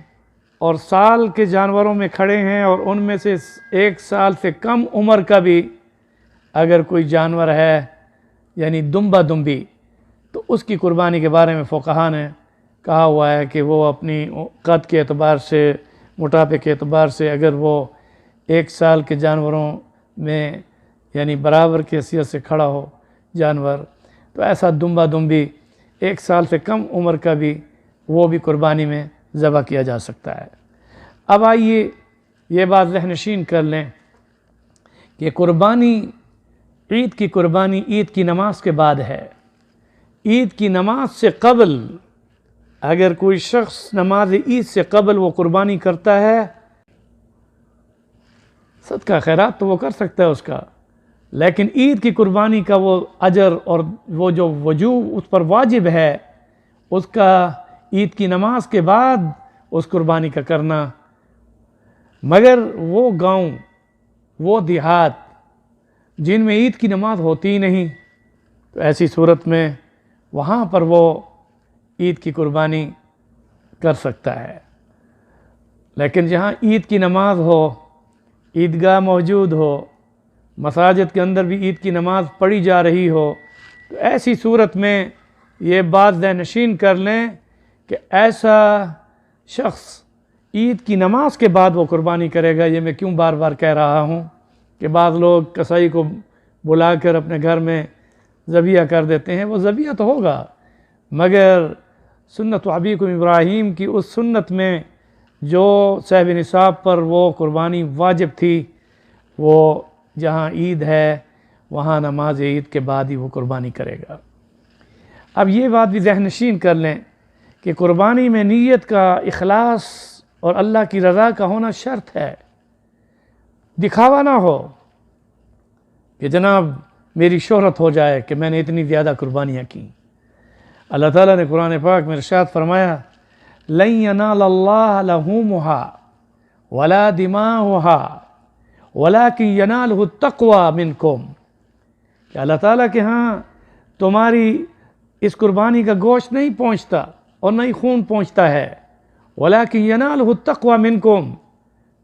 اور سال کے جانوروں میں کھڑے ہیں اور ان میں سے 1 سال سے کم عمر کا بھی اگر کوئی جانور ہے یعنی دمبا دمبی، تو اس کی قربانی کے بارے میں فقہا نے کہا ہوا ہے کہ وہ اپنی قد کے اعتبار سے، موٹاپے کے اعتبار سے اگر وہ 1 سال کے جانوروں میں یعنی برابر کی حیثیت سے کھڑا ہو جانور، تو ایسا دمبا دمبی 1 سال سے کم عمر کا بھی وہ بھی قربانی میں ذبح کیا جا سکتا ہے۔ اب آئیے یہ بات ذہن نشین کر لیں کہ قربانی، عید کی قربانی عید کی نماز کے بعد ہے۔ عید کی نماز سے قبل اگر کوئی شخص نماز عید سے قبل وہ قربانی کرتا ہے، صدقہ خیرات تو وہ کر سکتا ہے اس کا، لیکن عید کی قربانی کا وہ اجر اور وہ جو وجوب اس پر واجب ہے اس کا عید کی نماز کے بعد اس قربانی کا کرنا۔ مگر وہ گاؤں، وہ دیہات جن میں عید کی نماز ہوتی ہی نہیں، تو ایسی صورت میں وہاں پر وہ عید کی قربانی کر سکتا ہے۔ لیکن جہاں عید کی نماز ہو، عیدگاہ موجود ہو، مساجد کے اندر بھی عید کی نماز پڑھی جا رہی ہو، تو ایسی صورت میں یہ بات ذہن نشین کر لیں کہ ایسا شخص عید کی نماز کے بعد وہ قربانی کرے گا۔ یہ میں کیوں بار بار کہہ رہا ہوں کہ بعض لوگ کسائی کو بلا کر اپنے گھر میں ذبیحہ کر دیتے ہیں، وہ ذبیحہ تو ہوگا مگر سنت ابیکم ابراہیم کی اس سنت میں جو صاحب نصاب پر وہ قربانی واجب تھی، وہ جہاں عید ہے وہاں نماز عید کے بعد ہی وہ قربانی کرے گا۔ اب یہ بات بھی ذہن نشین کر لیں کہ قربانی میں نیت کا اخلاص اور اللہ کی رضا کا ہونا شرط ہے۔ دکھاوا نہ ہو کہ جناب میری شہرت ہو جائے کہ میں نے اتنی زیادہ قربانیاں کی۔ اللہ تعالیٰ نے قرآن پاک میں ارشاد فرمایا لن ینال اللہ لحومھا ولا دماؤھا ولکن ینالہ التقوی منکم، کہ اللہ تعالیٰ کے ہاں تمہاری اس قربانی کا گوشت نہیں پہنچتا اور نہ ہی خون پہنچتا ہے، ولکن ینالہ التقوی منکم،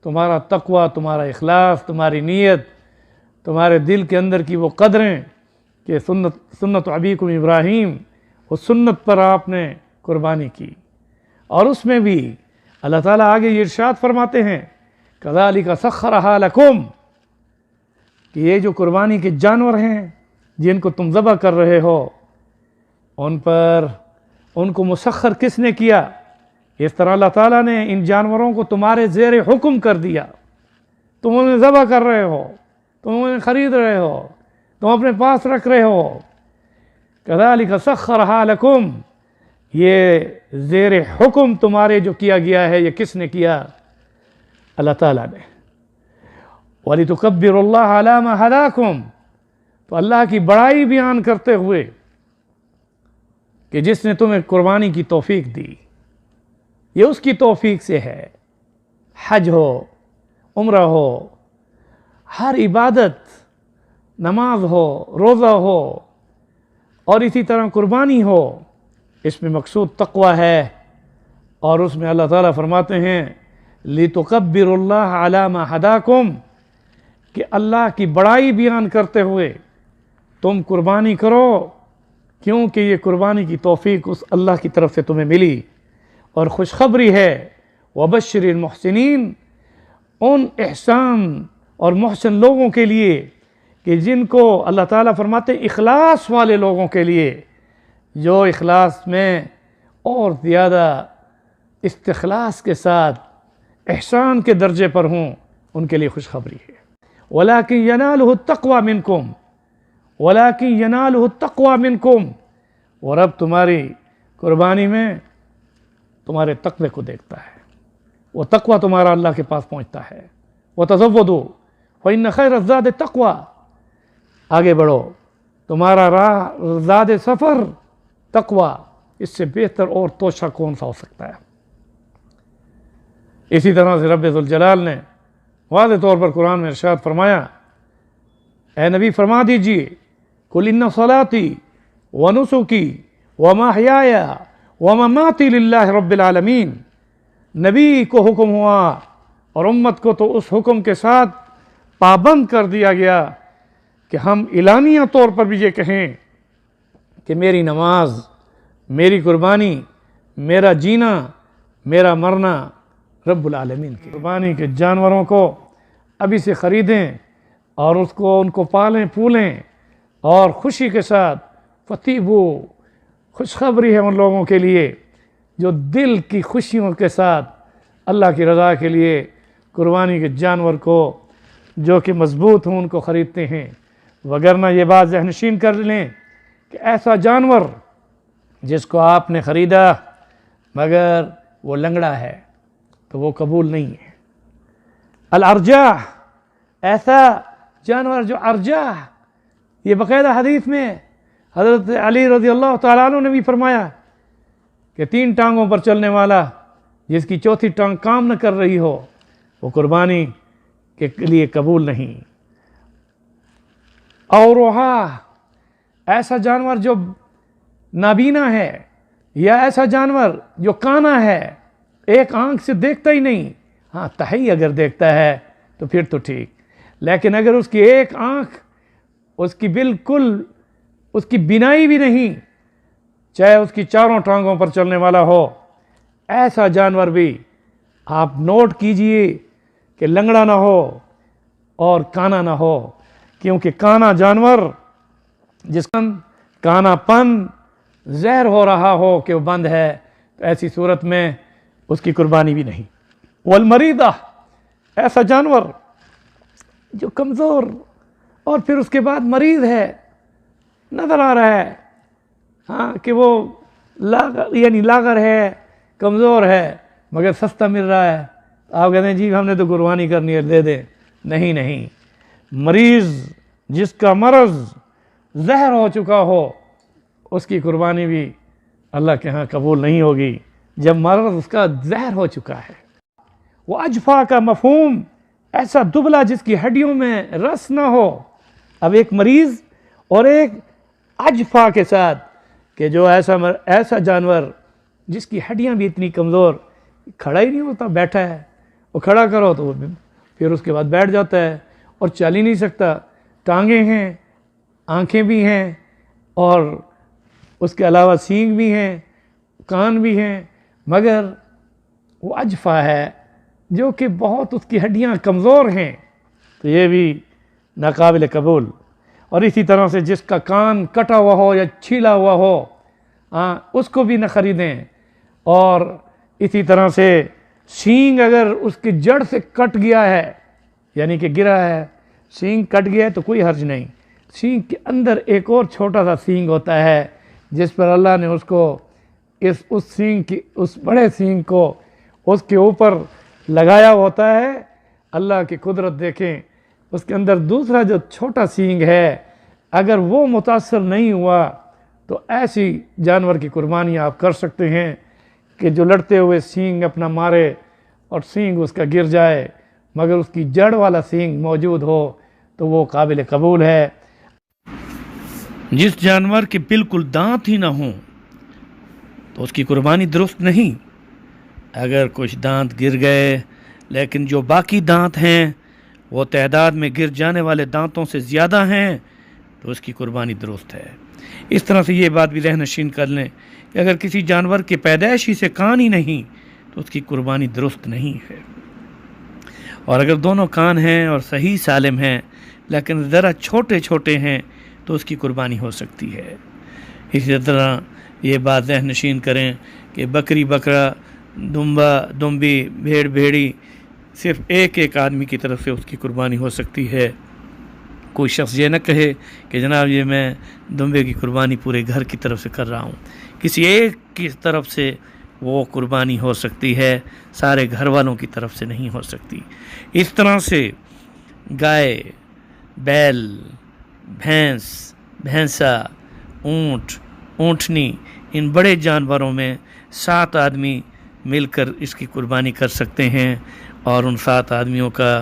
تمہارا تقوی، تمہارا اخلاص، تمہاری نیت، تمہارے دل کے اندر کی وہ قدریں کہ سنت ابیکم ابراہیم، اس سنت پر آپ نے قربانی کی۔ اور اس میں بھی اللہ تعالیٰ آگے یہ ارشاد فرماتے ہیں کذالک سخرھا لکم، کہ یہ جو قربانی کے جانور ہیں جن کو تم ذبح کر رہے ہو ان کو مسخر کس نے کیا؟ اس طرح اللہ تعالیٰ نے ان جانوروں کو تمہارے زیر حکم کر دیا، تم انہیں ذبح کر رہے ہو، تم انہیں خرید رہے ہو، تم اپنے پاس رکھ رہے ہو۔ کذالک سخرھا لکم، یہ زیر حکم تمہارے جو کیا گیا ہے، یہ کس نے کیا؟ اللہ تعالیٰ نے۔ وَلِتُكَبِّرُوا اللَّهَ عَلَىٰ مَا هَدَاكُمْ، تو اللہ کی بڑائی بیان کرتے ہوئے کہ جس نے تمہیں قربانی کی توفیق دی، یہ اس کی توفیق سے ہے۔ حج ہو، عمرہ ہو، ہر عبادت، نماز ہو، روزہ ہو، اور اسی طرح قربانی ہو، اس میں مقصود تقوی ہے، اور اس میں اللہ تعالیٰ فرماتے ہیں لِتُكَبِّرُوا اللَّهَ عَلَىٰ مَا هَدَاكُمْ، کہ اللہ کی بڑائی بیان کرتے ہوئے تم قربانی کرو، کیونکہ یہ قربانی کی توفیق اس اللہ کی طرف سے تمہیں ملی۔ اور خوشخبری ہے وَبَشِّرِ الْمُحْسِنِينَ، ان احسان اور محسن لوگوں کے لیے کہ جن کو اللہ تعالیٰ فرماتے ہیں اخلاص والے لوگوں کے لیے، جو اخلاص میں اور زیادہ استخلاص کے ساتھ احسان کے درجے پر ہوں، ان کے لیے خوشخبری ہے۔ وَلَٰكِن يَنَالُهُ التَّقْوَىٰ مِنْكُمْ، وَلَٰكِن يَنَالُهُ التَّقْوَىٰ مِنْكُمْ، اور اب تمہاری قربانی میں تمہارے تقوی کو دیکھتا ہے، وہ تقوی تمہارا اللہ کے پاس پہنچتا ہے۔ وَتَزَوَّدُوا فَإِنَّ خَيْرَ الزَّادِ التَّقْوَىٰ، آگے بڑھو، تمہارا زاد سفر تقوی، اس سے بہتر اور توشہ کون سا ہو سکتا ہے؟ اسی طرح سے رب ذوالجلال نے واضح طور پر قرآن میں ارشاد فرمایا، اے نبی فرما دیجئے قُلْ إِنَّ صَلَاتِي وَنُسُكِي وَمَحْيَايَ وَمَمَاتِي لِلَّهِ رَبِّ الْعَالَمِينَ، نبی کو حکم ہوا اور امت کو تو اس حکم کے ساتھ پابند کر دیا گیا کہ ہم اعلانیہ طور پر بھی یہ کہیں کہ میری نماز، میری قربانی، میرا جینا، میرا مرنا رب العالمین کی۔ قربانی کے جانوروں کو ابھی سے خریدیں اور ان کو پالیں پھولیں، اور خوشی کے ساتھ فطیبو، خوشخبری ہے ان لوگوں کے لیے جو دل کی خوشیوں کے ساتھ اللہ کی رضا کے لیے قربانی کے جانور کو جو کہ مضبوط ہوں ان کو خریدتے ہیں۔ وگرنہ یہ بات ذہن نشین کر لیں کہ ایسا جانور جس کو آپ نے خریدا مگر وہ لنگڑا ہے تو وہ قبول نہیں ہے۔ الارجاح، ایسا جانور جو ارجاح، یہ باقاعدہ حدیث میں حضرت علی رضی اللہ تعالیٰ عنہ نے بھی فرمایا کہ 3 ٹانگوں پر چلنے والا جس کی چوتھی ٹانگ کام نہ کر رہی ہو وہ قربانی کے لیے قبول نہیں۔ اوروہا، ایسا جانور جو نابینا ہے، یا ایسا جانور جو کانا ہے، ایک آنکھ سے دیکھتا ہی نہیں، ہاں تہی اگر دیکھتا ہے تو پھر تو ٹھیک، لیکن اگر اس کی ایک آنکھ اس کی بالکل اس کی بینائی بھی نہیں، چاہے اس کی 4 ٹانگوں پر چلنے والا ہو، ایسا جانور بھی آپ نوٹ کیجئے کہ لنگڑا نہ ہو اور کانا نہ ہو، کیونکہ کانا جانور جس کا کانا پن زہر ہو رہا ہو کہ وہ بند ہے، تو ایسی صورت میں اس کی قربانی بھی نہیں۔ والمریضہ، ایسا جانور جو کمزور اور پھر اس کے بعد مریض ہے، نظر آ رہا ہے ہاں کہ وہ لاغر ہے، کمزور ہے، مگر سستا مل رہا ہے، آپ کہتے ہیں جی ہم نے تو قربانی کرنی ہے دے دیں، نہیں، مریض جس کا مرض زہر ہو چکا ہو اس کی قربانی بھی اللہ کے ہاں قبول نہیں ہوگی جب مرض اس کا زہر ہو چکا ہے۔ وہ اجفا کا مفہوم، ایسا دبلا جس کی ہڈیوں میں رس نہ ہو۔ اب ایک مریض اور ایک اجفا کے ساتھ کہ جو ایسا جانور جس کی ہڈیاں بھی اتنی کمزور، کھڑا ہی نہیں ہوتا، بیٹھا ہے، وہ کھڑا کرو تو وہ پھر اس کے بعد بیٹھ جاتا ہے اور چل ہی نہیں سکتا، ٹانگیں ہیں، آنکھیں بھی ہیں، اور اس کے علاوہ سینگ بھی ہیں، کان بھی ہیں، مگر وہ اجفا ہے جو کہ بہت اس کی ہڈیاں کمزور ہیں، تو یہ بھی ناقابل قبول۔ اور اسی طرح سے جس کا کان کٹا ہوا ہو یا چھیلا ہوا ہو اس کو بھی نہ خریدیں، اور اسی طرح سے سینگ اگر اس کی جڑ سے کٹ گیا ہے، یعنی کہ گرا ہے، سینگ کٹ گیا ہے تو کوئی حرج نہیں، سینگ کے اندر ایک اور چھوٹا سا سینگ ہوتا ہے جس پر اللہ نے اس کو اس سینگ کی، اس بڑے سینگ کو اس کے اوپر لگایا ہوتا ہے۔ اللہ کی قدرت دیکھیں، اس کے اندر دوسرا جو چھوٹا سینگ ہے اگر وہ متاثر نہیں ہوا تو ایسی جانور کی قربانی آپ کر سکتے ہیں کہ جو لڑتے ہوئے سینگ اپنا مارے اور سینگ اس کا گر جائے، مگر اس کی جڑ والا سینگ موجود ہو تو وہ قابل قبول ہے۔ جس جانور کے بالکل دانت ہی نہ ہوں تو اس کی قربانی درست نہیں۔ اگر کچھ دانت گر گئے لیکن جو باقی دانت ہیں وہ تعداد میں گر جانے والے دانتوں سے زیادہ ہیں تو اس کی قربانی درست ہے۔ اس طرح سے یہ بات بھی ذہن نشین کر لیں کہ اگر کسی جانور کے پیدائشی سے کان ہی نہیں تو اس کی قربانی درست نہیں ہے، اور اگر دونوں کان ہیں اور صحیح سالم ہیں لیکن ذرا چھوٹے چھوٹے ہیں تو اس کی قربانی ہو سکتی ہے۔ اسی طرح یہ بات ذہن نشین کریں کہ بکری، بکرا، دمبا، دمبی، بھیڑ، بھیڑی صرف ایک آدمی کی طرف سے اس کی قربانی ہو سکتی ہے۔ کوئی شخص یہ نہ کہے کہ جناب یہ میں دمبے کی قربانی پورے گھر کی طرف سے کر رہا ہوں، کسی ایک کی طرف سے وہ قربانی ہو سکتی ہے، سارے گھر والوں کی طرف سے نہیں ہو سکتی۔ اس طرح سے گائے، بیل، بھینس، بھینسا، اونٹ، اونٹنی، ان بڑے جانوروں میں 7 آدمی مل کر اس کی قربانی کر سکتے ہیں، اور ان 7 آدمیوں کا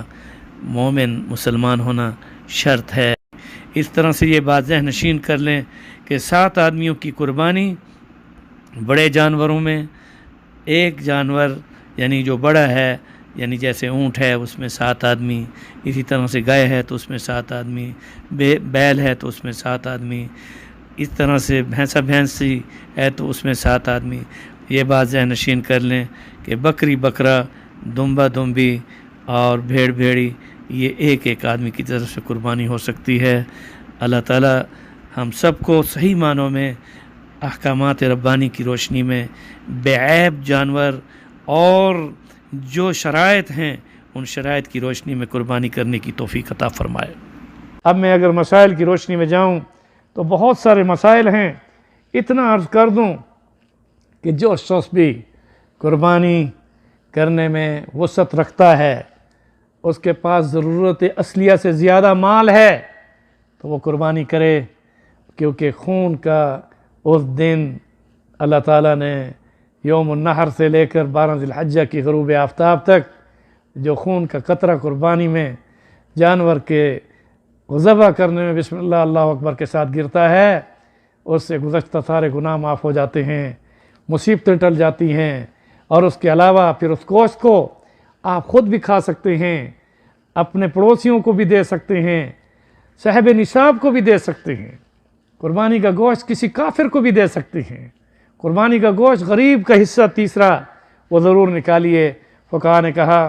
مومن مسلمان ہونا شرط ہے۔ اس طرح سے یہ بات ذہن نشین کر لیں کہ 7 آدمیوں کی قربانی بڑے جانوروں میں، ایک جانور یعنی جو بڑا ہے، یعنی جیسے اونٹ ہے اس میں 7 آدمی، اسی طرح سے گائے ہے تو اس میں 7 آدمی، بیل ہے تو اس میں 7 آدمی، اس طرح سے بھینسی ہے تو اس میں 7 آدمی۔ یہ بات ذہن نشین کر لیں کہ بکری، بکرا، دمبا، دمبی اور بھیڑ، بھیڑی یہ ایک آدمی کی طرف سے قربانی ہو سکتی ہے۔ اللہ تعالی ہم سب کو صحیح معنوں میں احکامات ربانی کی روشنی میں بے عیب جانور اور جو شرائط ہیں ان شرائط کی روشنی میں قربانی کرنے کی توفیق عطا فرمائے۔ اب میں اگر مسائل کی روشنی میں جاؤں تو بہت سارے مسائل ہیں، اتنا عرض کر دوں کہ جو شخص بھی قربانی کرنے میں وسعت رکھتا ہے، اس کے پاس ضرورت اصلیہ سے زیادہ مال ہے تو وہ قربانی کرے، کیونکہ خون کا اس دن اللہ تعالیٰ نے یوم النحر سے لے کر 12 ذی الحجہ کی غروب آفتاب تک جو خون کا قطرہ قربانی میں جانور کے ذبح کرنے میں بسم اللہ اللہ اکبر کے ساتھ گرتا ہے، اس سے گزشتہ سارے گناہ معاف ہو جاتے ہیں، مصیبتیں ٹل جاتی ہیں، اور اس کے علاوہ پھر اس گوشت کو آپ خود بھی کھا سکتے ہیں، اپنے پڑوسیوں کو بھی دے سکتے ہیں، صاحب نصاب کو بھی دے سکتے ہیں، قربانی کا گوشت کسی کافر کو بھی دے سکتے ہیں، قربانی کا گوشت غریب کا حصہ تیسرا وہ ضرور نکالیے۔ فقہاء نے کہا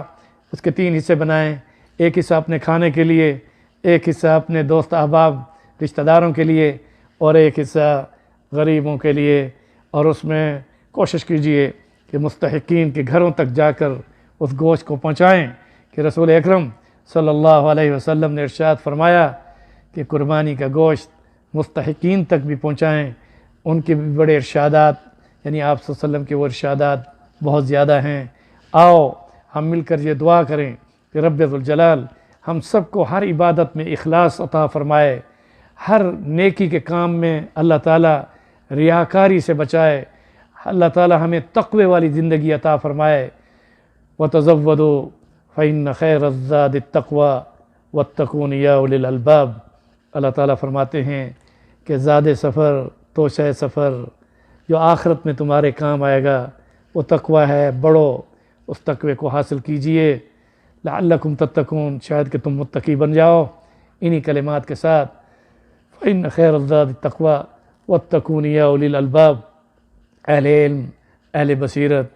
اس کے 3 حصے بنائیں، ایک حصہ اپنے کھانے کے لیے، ایک حصہ اپنے دوست احباب رشتہ داروں کے لیے، اور ایک حصہ غریبوں کے لیے، اور اس میں کوشش کیجئے کہ مستحقین کے گھروں تک جا کر اس گوشت کو پہنچائیں، کہ رسول اکرم صلی اللہ علیہ وسلم نے ارشاد فرمایا کہ قربانی کا گوشت مستحقین تک بھی پہنچائیں۔ ان کے بھی بڑے ارشادات، یعنی آپ صلی اللہ علیہ وسلم کے وہ ارشادات بہت زیادہ ہیں۔ آؤ ہم مل کر یہ دعا کریں کہ رب ذوالجلال ہم سب کو ہر عبادت میں اخلاص عطا فرمائے، ہر نیکی کے کام میں اللہ تعالیٰ ریاکاری سے بچائے، اللہ تعالیٰ ہمیں تقوی والی زندگی عطا فرمائے۔ وَتَزَوَّدُوا فَإِنَّ خَيْرَ الزَّادِ التَّقْوَى وَاتَّقُونِ يَا أُولِي الْأَلْبَابِ۔ اللہ تعالیٰ فرماتے ہیں کہ زاد سفر، توشہ سفر جو آخرت میں تمہارے کام آئے گا وہ تقوی ہے، بڑھو اس تقوی کو حاصل کیجئے، لعلکم تتقون، شاید کہ تم متقی بن جاؤ۔ انہی کلمات کے ساتھ فإن خیر الزاد التقوی واتقون یا اولی الالباب، اہل علم، اہل بصیرت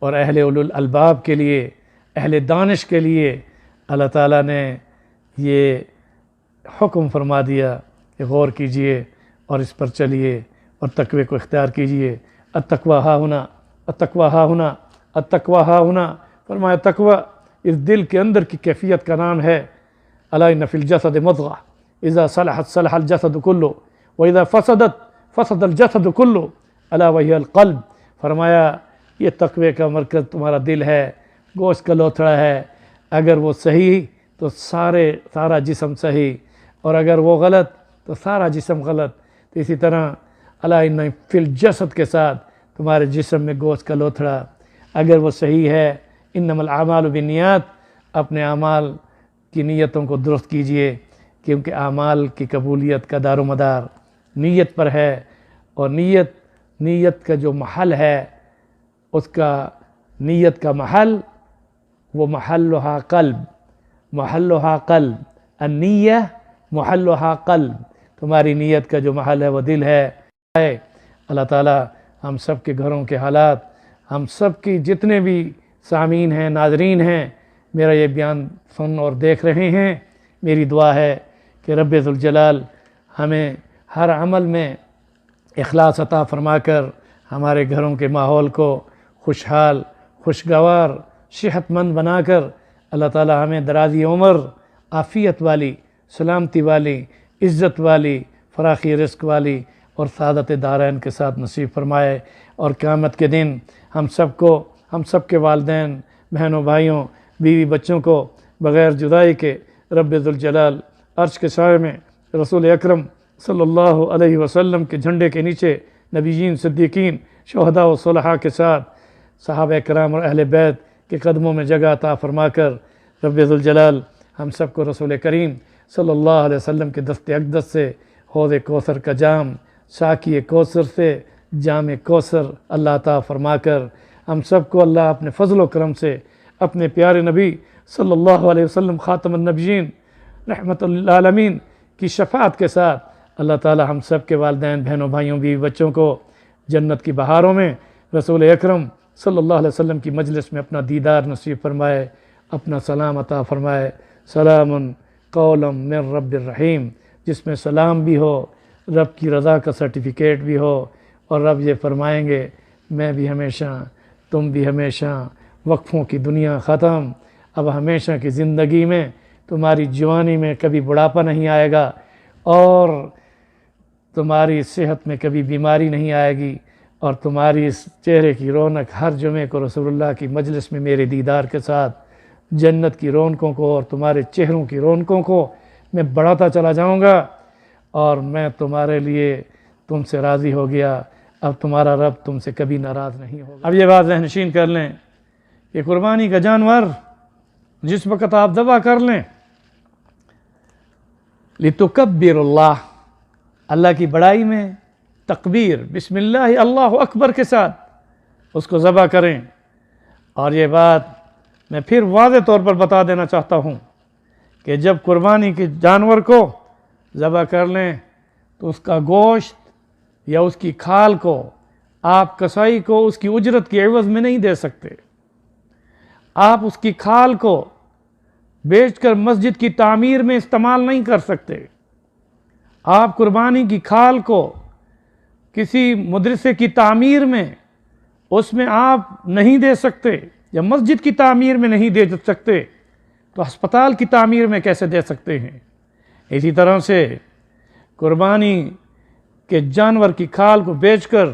اور اہل اولی الالباب کے لیے، اہل دانش کے لیے اللہ تعالیٰ نے یہ حکم فرما دیا کہ کہ غور کیجئے اور اس پر چلیے اور تقوی کو اختیار کیجئے۔ التقویٰ ہا ہنا، التقویٰ ہا ہنا، التقویٰ ہا ہنا۔ فرمایا تقویٰ اس دل کے اندر کی کیفیت کا نام ہے۔ الا ان فی الجسد مضغہ اذا صلحت صلح الجسد کلہ واذا فسدت فسد الجسد کلہ الا وہی القلب۔ فرمایا یہ تقوی کا مرکز تمہارا دل ہے، گوشت کا لوتھڑا ہے، اگر وہ صحیح تو سارا جسم صحیح، اور اگر وہ غلط تو سارا جسم غلط۔ تو اسی طرح الا ان فی الجسد کے ساتھ تمہارے جسم میں گوشت کا لوتھڑا اگر وہ صحیح ہے، انما الاعمال بالنیات، اپنے اعمال کی نیتوں کو درست کیجئے، کیونکہ اعمال کی قبولیت کا دار و مدار نیت پر ہے، اور نیت کا جو محل ہے، اس کا نیت کا محل وہ محلها قلب، محلها قلب، النیہ محلها قلب، تمہاری نیت کا جو محل ہے وہ دل ہے۔ اللہ تعالیٰ ہم سب کے گھروں کے حالات، ہم سب کی جتنے بھی سامعین ہیں، ناظرین ہیں، میرا یہ بیان سن اور دیکھ رہے ہیں، میری دعا ہے کہ رب ذوالجلال ہمیں ہر عمل میں اخلاص عطا فرما کر ہمارے گھروں کے ماحول کو خوشحال، خوشگوار، صحت مند بنا کر اللہ تعالیٰ ہمیں درازی عمر، عافیت والی، سلامتی والی، عزت والی، فراخی رزق والی اور سعادت دارین کے ساتھ نصیب فرمائے، اور قیامت کے دن ہم سب کے والدین، بہنوں، بھائیوں، بیوی، بچوں کو بغیر جدائی کے رب ذوالجلال عرش کے سائے میں رسول اکرم صلی اللہ علیہ وسلم کے جھنڈے کے نیچے نبیین، صدیقین، شہداء و صلحاء کے ساتھ صحابہ کرام اور اہل بیت کے قدموں میں جگہ عطا فرما کر رب ذوالجلال ہم سب کو رسول کریم صلی اللہ علیہ وسلم کے دست اقدس سے حوض کوثر کا جام، ساقی کوثر سے جام کوثر اللہ عطا فرما کر ہم سب کو اللہ اپنے فضل و کرم سے اپنے پیارے نبی صلی اللہ علیہ وسلم خاتم النبیین رحمت للعالمین کی شفاعت کے ساتھ اللہ تعالی ہم سب کے والدین، بہنوں، بھائیوں، بیوی، بچوں کو جنت کی بہاروں میں رسول اکرم صلی اللہ علیہ وسلم کی مجلس میں اپنا دیدار نصیب فرمائے، اپنا سلام عطا فرمائے۔ سلام قولا من رب الرحیم، جس میں سلام بھی ہو، رب کی رضا کا سرٹیفکیٹ بھی ہو، اور رب یہ فرمائیں گے میں بھی ہمیشہ، تم بھی ہمیشہ، وقفوں کی دنیا ختم، اب ہمیشہ کی زندگی میں تمہاری جوانی میں کبھی بڑھاپا نہیں آئے گا، اور تمہاری صحت میں کبھی بیماری نہیں آئے گی، اور تمہاری اس چہرے کی رونق ہر جمعے کو رسول اللہ کی مجلس میں میرے دیدار کے ساتھ جنت کی رونقوں کو اور تمہارے چہروں کی رونقوں کو میں بڑھاتا چلا جاؤں گا، اور میں تمہارے لیے تم سے راضی ہو گیا، اب تمہارا رب تم سے کبھی ناراض نہیں ہوگا۔ اب یہ بات ذہن نشین کر لیں کہ قربانی کا جانور جس وقت آپ ذبح کر لیں، لِتُكَبِّرُ اللَّهِ، اللہ کی بڑائی میں تکبیر، بسم اللہ اللہ اکبر کے ساتھ اس کو ذبح کریں۔ اور یہ بات میں پھر واضح طور پر بتا دینا چاہتا ہوں کہ جب قربانی کے جانور کو ذبح کر لیں تو اس کا گوشت یا اس کی کھال کو آپ کسائی کو اس کی اجرت کی عوض میں نہیں دے سکتے۔ آپ اس کی کھال کو بیچ کر مسجد کی تعمیر میں استعمال نہیں کر سکتے۔ آپ قربانی کی کھال کو کسی مدرسے کی تعمیر میں اس میں آپ نہیں دے سکتے، یا مسجد کی تعمیر میں نہیں دے سکتے، تو ہسپتال کی تعمیر میں کیسے دے سکتے ہیں؟ اسی طرح سے قربانی کے جانور کی کھال کو بیچ کر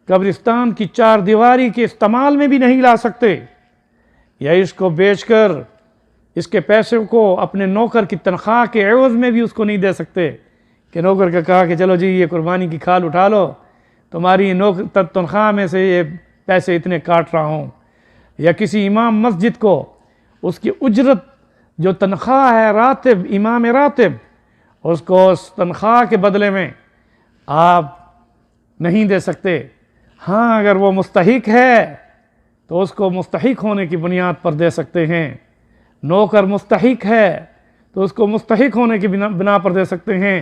قبرستان کی چار دیواری کے استعمال میں بھی نہیں لا سکتے، یا اس کو بیچ کر اس کے پیسے کو اپنے نوکر کی تنخواہ کے عوض میں بھی اس کو نہیں دے سکتے کہ نوکر کا کہا کہ چلو جی یہ قربانی کی کھال اٹھا لو، تمہاری تنخواہ میں سے یہ پیسے اتنے کاٹ رہا ہوں۔ یا کسی امام مسجد کو اس کی اجرت جو تنخواہ ہے راتب، امام راتب، اس کو اس تنخواہ کے بدلے میں آپ نہیں دے سکتے۔ ہاں اگر وہ مستحق ہے تو اس کو مستحق ہونے کی بنیاد پر دے سکتے ہیں، نوکر مستحق ہے تو اس کو مستحق ہونے کی بنا پر دے سکتے ہیں۔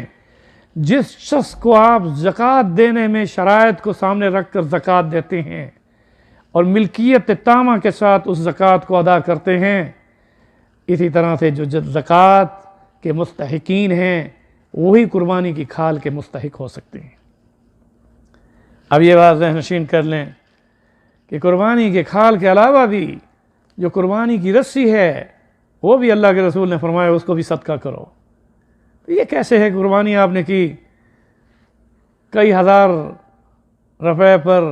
جس شخص کو آپ زکوٰۃ دینے میں شرائط کو سامنے رکھ کر زکوٰۃ دیتے ہیں اور ملکیت تامہ کے ساتھ اس زکوٰۃ کو ادا کرتے ہیں، اسی طرح سے جو زکوٰۃ کے مستحقین ہیں وہی قربانی کی کھال کے مستحق ہو سکتے ہیں۔ اب یہ بات ذہن نشین کر لیں کہ قربانی کے کھال کے علاوہ بھی جو قربانی کی رسی ہے وہ بھی اللہ کے رسول نے فرمایا اس کو بھی صدقہ کرو۔ تو یہ کیسے ہے؟ قربانی آپ نے کی کئی ہزار روپے پر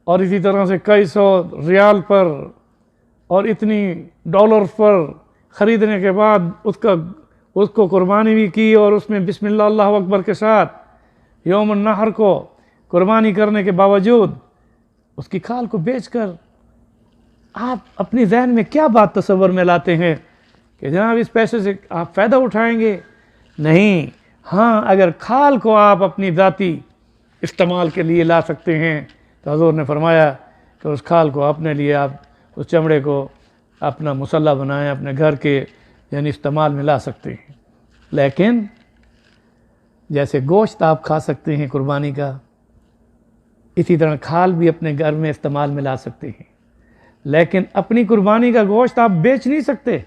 اور اسی طرح سے کئی سو ریال پر اور اتنی ڈالر پر خریدنے کے بعد اس کو قربانی بھی کی، اور اس میں بسم اللہ اللہ اکبر کے ساتھ یوم النحر کو قربانی کرنے کے باوجود اس کی کھال کو بیچ کر آپ اپنی ذہن میں کیا بات تصور میں لاتے ہیں کہ جناب اس پیسے سے آپ فائدہ اٹھائیں گے؟ نہیں، ہاں اگر کھال کو آپ اپنی ذاتی استعمال کے لیے لا سکتے ہیں تو حضور نے فرمایا کہ اس کھال کو اپنے لیے آپ اس چمڑے کو اپنا مسلح بنائیں، اپنے گھر کے یعنی استعمال میں لا سکتے ہیں۔ لیکن جیسے گوشت آپ کھا سکتے ہیں قربانی کا، اسی طرح کھال بھی اپنے گھر میں استعمال میں لا سکتے ہیں، لیکن اپنی قربانی کا گوشت آپ بیچ نہیں سکتے۔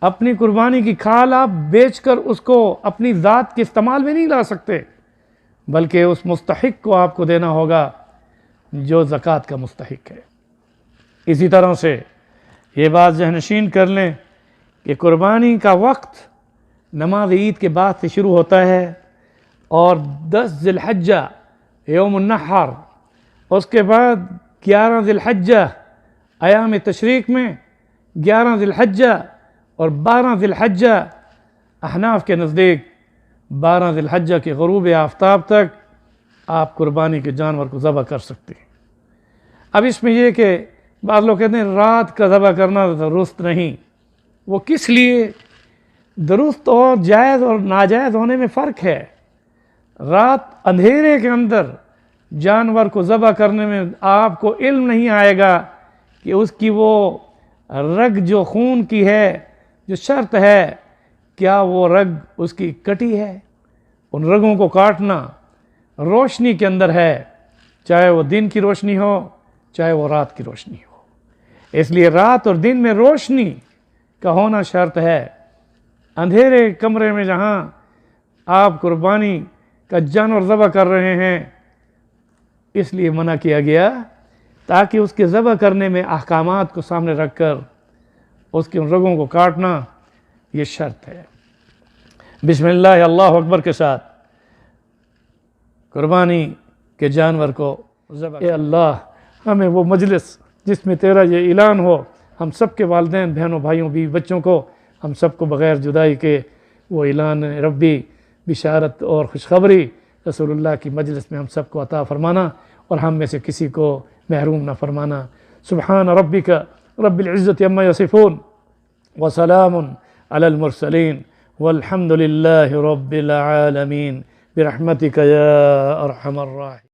اپنی قربانی کی کھال آپ بیچ کر اس کو اپنی ذات کے استعمال میں نہیں لا سکتے، بلکہ اس مستحق کو آپ کو دینا ہوگا جو زکوٰۃ کا مستحق ہے۔ اسی طرح سے یہ بات ذہن نشین کر لیں کہ قربانی کا وقت نماز عید کے بعد سے شروع ہوتا ہے، اور 10 ذی الحجہ یوم النحر، اس کے بعد 11 ذی الحجہ ایام تشریق میں، 11 ذی الحجہ اور 12 ذی الحجہ احناف کے نزدیک 12 ذی الحجہ کے غروب آفتاب تک آپ قربانی کے جانور کو ذبح کر سکتے ہیں۔ اب اس میں یہ کہ بعض لوگ کہتے ہیں رات کا ذبح کرنا درست نہیں، وہ کس لیے؟ درست اور جائز اور ناجائز ہونے میں فرق ہے۔ رات اندھیرے کے اندر جانور کو ذبح کرنے میں آپ کو علم نہیں آئے گا کہ اس کی وہ رگ جو خون کی ہے، جو شرط ہے، کیا وہ رگ اس کی کٹی ہے؟ ان رگوں کو کاٹنا روشنی کے اندر ہے، چاہے وہ دن کی روشنی ہو چاہے وہ رات کی روشنی ہو۔ اس لیے رات اور دن میں روشنی کا ہونا شرط ہے۔ اندھیرے کمرے میں جہاں آپ قربانی کا جانور ذبح کر رہے ہیں، اس لیے منع کیا گیا تاکہ اس کے ذبح کرنے میں احکامات کو سامنے رکھ کر اس کے ان رگوں کو کاٹنا یہ شرط ہے۔ بسم اللہ اللہ اکبر کے ساتھ قربانی کے جانور کو ذبح۔ اے اللہ، ہمیں وہ مجلس جس میں تیرا یہ اعلان ہو، ہم سب کے والدین، بہنوں، بھائیوں، بیوی، بچوں کو، ہم سب کو بغیر جدائی کے وہ اعلان ربی، بشارت اور خوشخبری رسول اللہ کی مجلس میں ہم سب کو عطا فرمانا، اور ہم میں سے کسی کو محروم نہ فرمانا۔ سبحان ربک رب العزت عما یصفون وسلام علی المرسلین والحمد للہ رب العالمین برحمتک یا ارحم الراحمین۔